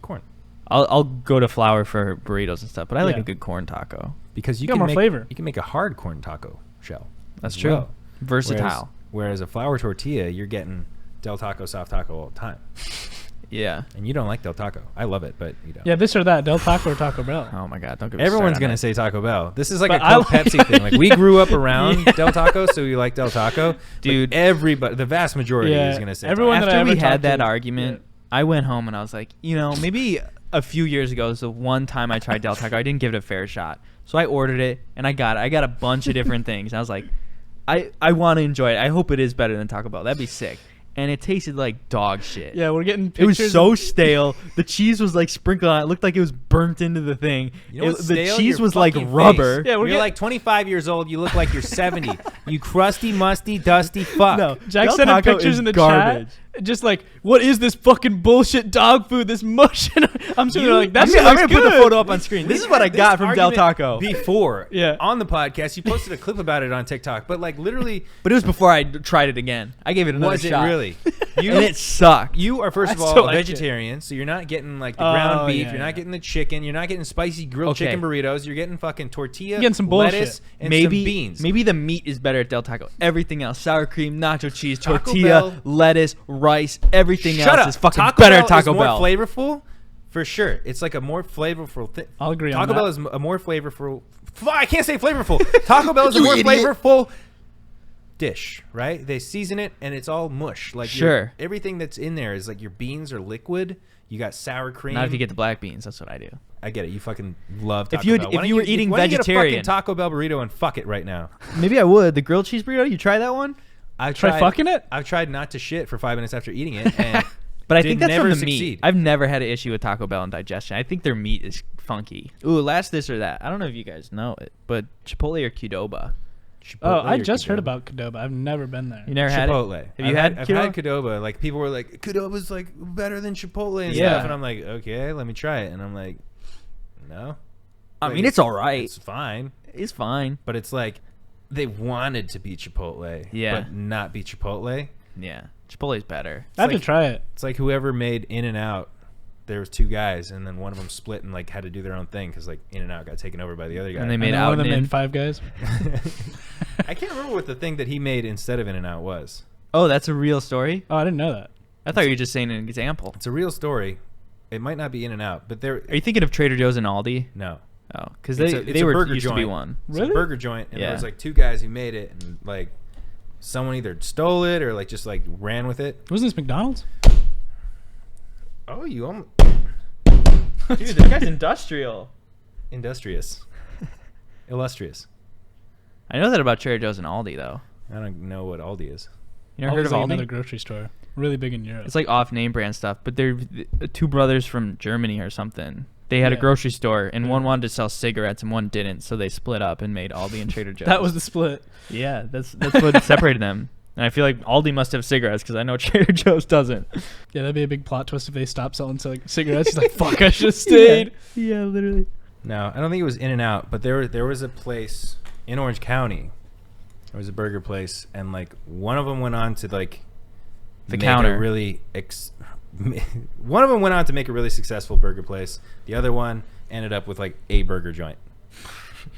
Speaker 1: Corn.
Speaker 2: I'll go to flour for burritos and stuff, but I like
Speaker 3: Yeah.
Speaker 2: a good corn taco.
Speaker 1: Because you
Speaker 3: Got
Speaker 1: can
Speaker 3: more
Speaker 1: make,
Speaker 3: flavor.
Speaker 1: You can make a hard corn taco shell.
Speaker 2: That's
Speaker 1: as
Speaker 2: true.
Speaker 1: well.
Speaker 2: Versatile.
Speaker 1: Whereas a flour tortilla, you're getting Del Taco soft taco all the time.
Speaker 2: Yeah.
Speaker 1: And you don't like Del Taco. I love it, but you don't.
Speaker 3: Yeah, this or that, Del Taco or Taco Bell.
Speaker 2: Oh my God! Don't get me
Speaker 1: Everyone's
Speaker 2: started
Speaker 1: going
Speaker 2: on
Speaker 1: to say Taco Bell. This is like
Speaker 3: But
Speaker 1: a
Speaker 3: I
Speaker 1: Coke
Speaker 3: like-
Speaker 1: Pepsi thing. Like we grew up around
Speaker 3: Yeah.
Speaker 1: Del Taco, so we like Del Taco.
Speaker 2: Dude.
Speaker 1: But everybody, the vast majority
Speaker 3: Yeah,
Speaker 1: is going to say
Speaker 3: everyone
Speaker 1: Taco.
Speaker 3: that I
Speaker 2: After
Speaker 3: ever
Speaker 2: we had
Speaker 3: talked
Speaker 2: that
Speaker 3: to-
Speaker 2: argument, I went home and I was like, maybe a few years ago was the one time I tried Del Taco. I didn't give it a fair shot. So I ordered it and I got it. I got a bunch of different things. I was like, I want to enjoy it. I hope it is better than Taco Bell. That'd be sick. And it tasted like dog shit.
Speaker 3: Yeah, we're getting
Speaker 2: It
Speaker 3: pictures.
Speaker 2: was so stale. The cheese was like sprinkled on it. It looked like it was burnt into the thing.
Speaker 1: You know what's
Speaker 2: The
Speaker 1: stale?
Speaker 2: cheese
Speaker 1: Your
Speaker 2: was like
Speaker 1: fucking
Speaker 2: rubber.
Speaker 1: face.
Speaker 3: Yeah, we're
Speaker 1: you're
Speaker 3: get-
Speaker 1: like 25 years old. You look like you're 70. You crusty, musty, dusty fuck.
Speaker 2: No,
Speaker 3: Jack
Speaker 2: Del
Speaker 3: sent in
Speaker 2: Taco
Speaker 3: pictures
Speaker 2: is
Speaker 3: in the
Speaker 2: garbage.
Speaker 3: chat. just like, what is this fucking bullshit dog food? This mush. And I'm sitting there like,
Speaker 2: I'm
Speaker 3: that's
Speaker 2: gonna put the photo up on screen. This is what I got from Del Taco.
Speaker 1: Before,
Speaker 3: Yeah.
Speaker 1: on the podcast, you posted a clip about it on TikTok, but like literally,
Speaker 2: But it was before I tried it again. I gave it another
Speaker 1: was
Speaker 2: shot.
Speaker 1: it really?
Speaker 2: And it sucked.
Speaker 1: You are first of
Speaker 3: I
Speaker 1: all
Speaker 3: still
Speaker 1: a
Speaker 3: like it.
Speaker 1: vegetarian, so you're not getting like the ground beef.
Speaker 3: Yeah,
Speaker 1: You're
Speaker 3: yeah.
Speaker 1: not getting the chicken. You're not getting spicy grilled chicken burritos. You're getting fucking tortilla,
Speaker 3: You're getting some bullshit.
Speaker 1: lettuce, and
Speaker 2: maybe
Speaker 1: some beans.
Speaker 2: Maybe the meat is better at Del Taco. Everything else, sour cream, nacho cheese,
Speaker 1: Taco
Speaker 2: tortilla,
Speaker 1: Bell.
Speaker 2: lettuce, rice, everything
Speaker 1: Shut
Speaker 2: else
Speaker 1: up.
Speaker 2: is fucking
Speaker 1: Taco
Speaker 2: better
Speaker 1: Bell
Speaker 2: at Taco
Speaker 1: is
Speaker 2: Bell.
Speaker 1: more flavorful, for sure. It's like a more flavorful thing.
Speaker 3: I'll agree on
Speaker 1: Taco
Speaker 3: that.
Speaker 1: Bell is a more flavorful. I can't say flavorful. Taco Bell is a
Speaker 2: You
Speaker 1: more
Speaker 2: idiot.
Speaker 1: flavorful dish, right? They season it and it's all mush. Like
Speaker 2: Sure.
Speaker 1: everything that's in there is like your beans are liquid. You got sour cream.
Speaker 2: Not if you get the black beans. That's what I do.
Speaker 1: I get it. You fucking love Taco
Speaker 2: If you
Speaker 1: Bell.
Speaker 2: if you were eating
Speaker 1: why don't you
Speaker 2: vegetarian,
Speaker 1: get a fucking Taco Bell burrito and fuck it right now.
Speaker 2: maybe I would. The grilled cheese burrito. You try that one?
Speaker 1: I've
Speaker 3: Try fucking it?
Speaker 1: I've tried not to shit for 5 minutes after eating it, and
Speaker 2: But I
Speaker 1: did
Speaker 2: think that's
Speaker 1: never
Speaker 2: from the
Speaker 1: succeed.
Speaker 2: meat. I've never had an issue with Taco Bell and digestion. I think their meat is funky. Ooh, last this or that. I don't know if you guys know it, but Chipotle or Qdoba.
Speaker 3: Oh, I
Speaker 1: or
Speaker 3: just heard
Speaker 1: Qdoba?
Speaker 3: about Qdoba. I've never been there.
Speaker 2: You never had it?
Speaker 1: Chipotle.
Speaker 2: Have you had
Speaker 1: I've
Speaker 2: Qdoba?
Speaker 1: had Qdoba. Like people were like, Qdoba's like better than Chipotle and
Speaker 2: Yeah.
Speaker 1: stuff, and I'm like, okay, let me try it, and I'm like, no.
Speaker 2: I
Speaker 1: Like,
Speaker 2: mean, it's all right.
Speaker 1: It's fine,
Speaker 2: It's fine.
Speaker 1: but it's like they wanted to be Chipotle,
Speaker 2: Yeah.
Speaker 1: but not be Chipotle.
Speaker 2: Yeah, Chipotle's better.
Speaker 3: I have
Speaker 1: like-
Speaker 3: to try it.
Speaker 1: It's like whoever made In-N-Out. There was 2 guys, and then one of them split and like had to do their own thing because like In-N-Out got taken over by the other guy.
Speaker 2: And they
Speaker 3: And
Speaker 2: made
Speaker 3: then
Speaker 2: out
Speaker 3: one of them
Speaker 2: and in.
Speaker 3: made Five Guys.
Speaker 1: I can't remember what the thing that he made instead of In-N-Out was.
Speaker 2: Oh, that's a real story?
Speaker 3: Oh, I didn't know that.
Speaker 2: I thought you were just saying an example.
Speaker 1: It's a real story. It might not be In-N-Out, but there.
Speaker 2: Are you thinking of Trader Joe's and Aldi?
Speaker 1: No.
Speaker 2: Oh, because
Speaker 1: It's
Speaker 2: they
Speaker 1: a- it's
Speaker 2: they
Speaker 1: a
Speaker 2: were
Speaker 1: burger
Speaker 2: used to be
Speaker 1: joint.
Speaker 2: one.
Speaker 1: It's
Speaker 3: Really?
Speaker 1: a burger joint, and
Speaker 2: Yeah.
Speaker 1: there was like 2 guys who made it, and like someone either stole it or like just like ran with it.
Speaker 3: Wasn't this McDonald's?
Speaker 1: Oh, you almost
Speaker 2: Dude, this guy's industrial.
Speaker 1: industrious, illustrious.
Speaker 2: I know that about Trader Joe's and Aldi though.
Speaker 1: I don't know what Aldi is.
Speaker 2: You never heard
Speaker 3: Aldi's
Speaker 2: of
Speaker 3: like
Speaker 2: Aldi?
Speaker 3: another grocery store. Really big in Europe.
Speaker 2: It's like off-name brand stuff, but they're 2 brothers from Germany or something. They had a
Speaker 3: Yeah.
Speaker 2: grocery store, and
Speaker 3: Yeah.
Speaker 2: one wanted to sell cigarettes and one didn't, so they split up and made Aldi and Trader Joe's.
Speaker 3: That was the split.
Speaker 2: Yeah, that's what separated them. And I feel like Aldi must have cigarettes because I know Trader Joe's doesn't.
Speaker 3: Yeah, that'd be a big plot twist if they stopped selling cigarettes. He's like, fuck, I should have stayed.
Speaker 2: Yeah, literally.
Speaker 1: No, I don't think it was In-N-Out, but there was a place in Orange County. There was a burger place, and like one of them went on to like
Speaker 2: The
Speaker 1: make
Speaker 2: counter.
Speaker 1: a really one of them went on to make a really successful burger place. The other one ended up with like a burger joint.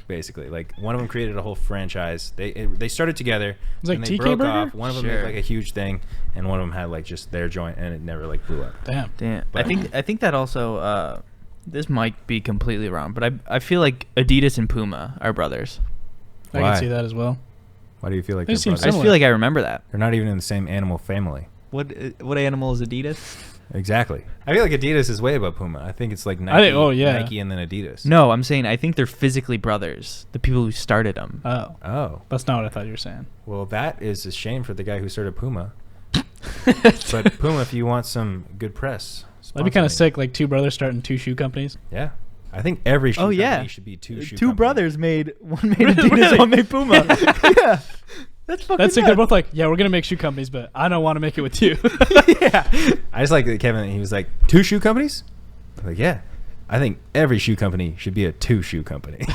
Speaker 1: Basically, like one of them created a whole franchise. They started together.
Speaker 3: was like
Speaker 1: and they
Speaker 3: TK
Speaker 1: broke
Speaker 3: Burger?
Speaker 1: off. One of them
Speaker 2: Sure.
Speaker 1: made like a huge thing, and one of them had like just their joint, and it never like blew up.
Speaker 3: Damn.
Speaker 2: Damn.
Speaker 1: But-
Speaker 2: I think that also this might be completely wrong, but I feel like Adidas and Puma are brothers.
Speaker 3: I
Speaker 1: Why?
Speaker 3: can see that as well.
Speaker 1: Why do you feel like
Speaker 3: They
Speaker 1: they're
Speaker 3: seem
Speaker 1: brothers?
Speaker 2: I just
Speaker 3: Similar.
Speaker 2: feel like I remember that.
Speaker 1: They're not even in the same animal family.
Speaker 2: What animal is Adidas?
Speaker 1: Exactly. I feel like Adidas is way above Puma. I think it's like Nike, Nike and then Adidas.
Speaker 2: No, I'm saying I think they're physically brothers. The people who started them.
Speaker 3: Oh.
Speaker 1: Oh.
Speaker 3: That's not what I thought you were saying.
Speaker 1: Well, that is a shame for the guy who started Puma. But Puma, if you want some good press,
Speaker 3: That'd be kind of
Speaker 1: sponsor me.
Speaker 3: sick, like 2 brothers starting 2 shoe companies.
Speaker 1: Yeah. I think every shoe
Speaker 2: Oh, yeah.
Speaker 1: company should be 2 shoe
Speaker 2: Two
Speaker 1: company.
Speaker 2: brothers made one made
Speaker 3: Really?
Speaker 2: Adidas,
Speaker 3: Really?
Speaker 2: one made Puma. Yeah, that's fucking.
Speaker 3: That's sick. They're
Speaker 2: nuts.
Speaker 3: both like, yeah, we're going to make shoe companies, but I don't want to make it with you.
Speaker 2: Yeah.
Speaker 1: I just like that Kevin, he was like, 2 shoe companies? I'm like, yeah. I think every shoe company should be a 2 shoe company.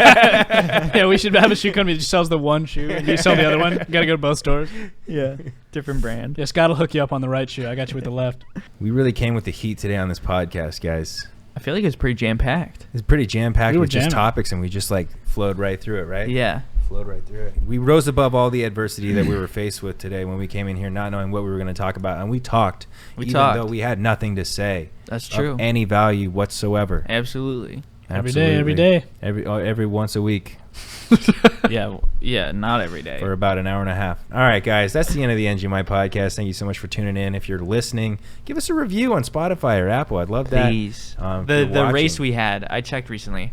Speaker 3: Yeah, we should have a shoe company that just sells the one shoe and you sell the other one. You got to go to both stores.
Speaker 2: Yeah, different brand.
Speaker 3: Yeah, Scott will hook you up on the right shoe. I got you with the left.
Speaker 1: We really came with the heat today on this podcast, guys.
Speaker 2: I feel like it's pretty jam packed.
Speaker 1: It's pretty jam-packed
Speaker 3: We were
Speaker 1: with just
Speaker 3: jamming.
Speaker 1: topics, and we just like flowed right through it, right?
Speaker 2: Yeah.
Speaker 1: Flowed right through it. We rose above all the adversity that we were faced with today when we came in here not knowing what we were going to talk about, and we talked,
Speaker 2: We
Speaker 1: even
Speaker 2: talked.
Speaker 1: though we had nothing to say
Speaker 2: That's
Speaker 1: of
Speaker 2: true.
Speaker 1: any value whatsoever.
Speaker 2: Absolutely.
Speaker 3: Every day.
Speaker 1: Every once a week
Speaker 2: Yeah, not every day.
Speaker 1: for about an hour and a half. All right, guys, that's the end of the NGMI podcast. Thank you so much for tuning in. If you're listening, give us a review on Spotify or Apple. I'd love that.
Speaker 2: Please.
Speaker 1: If
Speaker 2: The
Speaker 1: you're
Speaker 2: race
Speaker 1: watching.
Speaker 2: we had, I checked recently,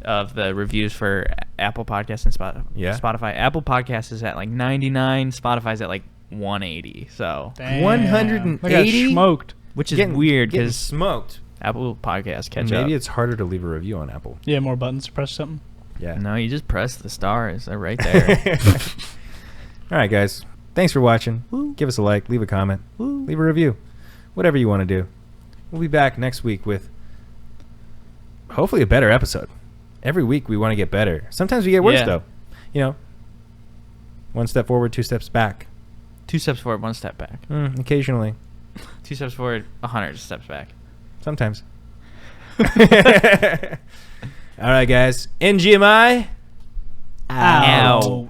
Speaker 2: of the reviews for Apple Podcasts and
Speaker 1: Yeah.
Speaker 2: Spotify. Apple Podcasts is at like 99. Spotify's at like 180. So,
Speaker 3: Damn.
Speaker 1: 180?
Speaker 3: I got smoked.
Speaker 2: which is
Speaker 1: Getting-
Speaker 2: weird
Speaker 1: getting
Speaker 2: because
Speaker 1: smoked.
Speaker 2: Apple Podcasts catch
Speaker 1: Maybe
Speaker 2: up.
Speaker 1: it's harder to leave a review on Apple.
Speaker 3: Yeah, more buttons to press something.
Speaker 1: Yeah.
Speaker 2: No, you just press the stars. They're right there.
Speaker 1: All right, guys. Thanks for watching. Give us a like, leave a comment, leave a review, whatever you want to do. We'll be back next week with hopefully a better episode. Every week we want to get better. Sometimes we get worse though. You know, 1 step forward, 2 steps back.
Speaker 2: 2 steps forward, 1 step back.
Speaker 1: Occasionally.
Speaker 2: 2 steps forward, 100 steps back.
Speaker 1: Sometimes. All right, guys. NGMI.
Speaker 3: Out.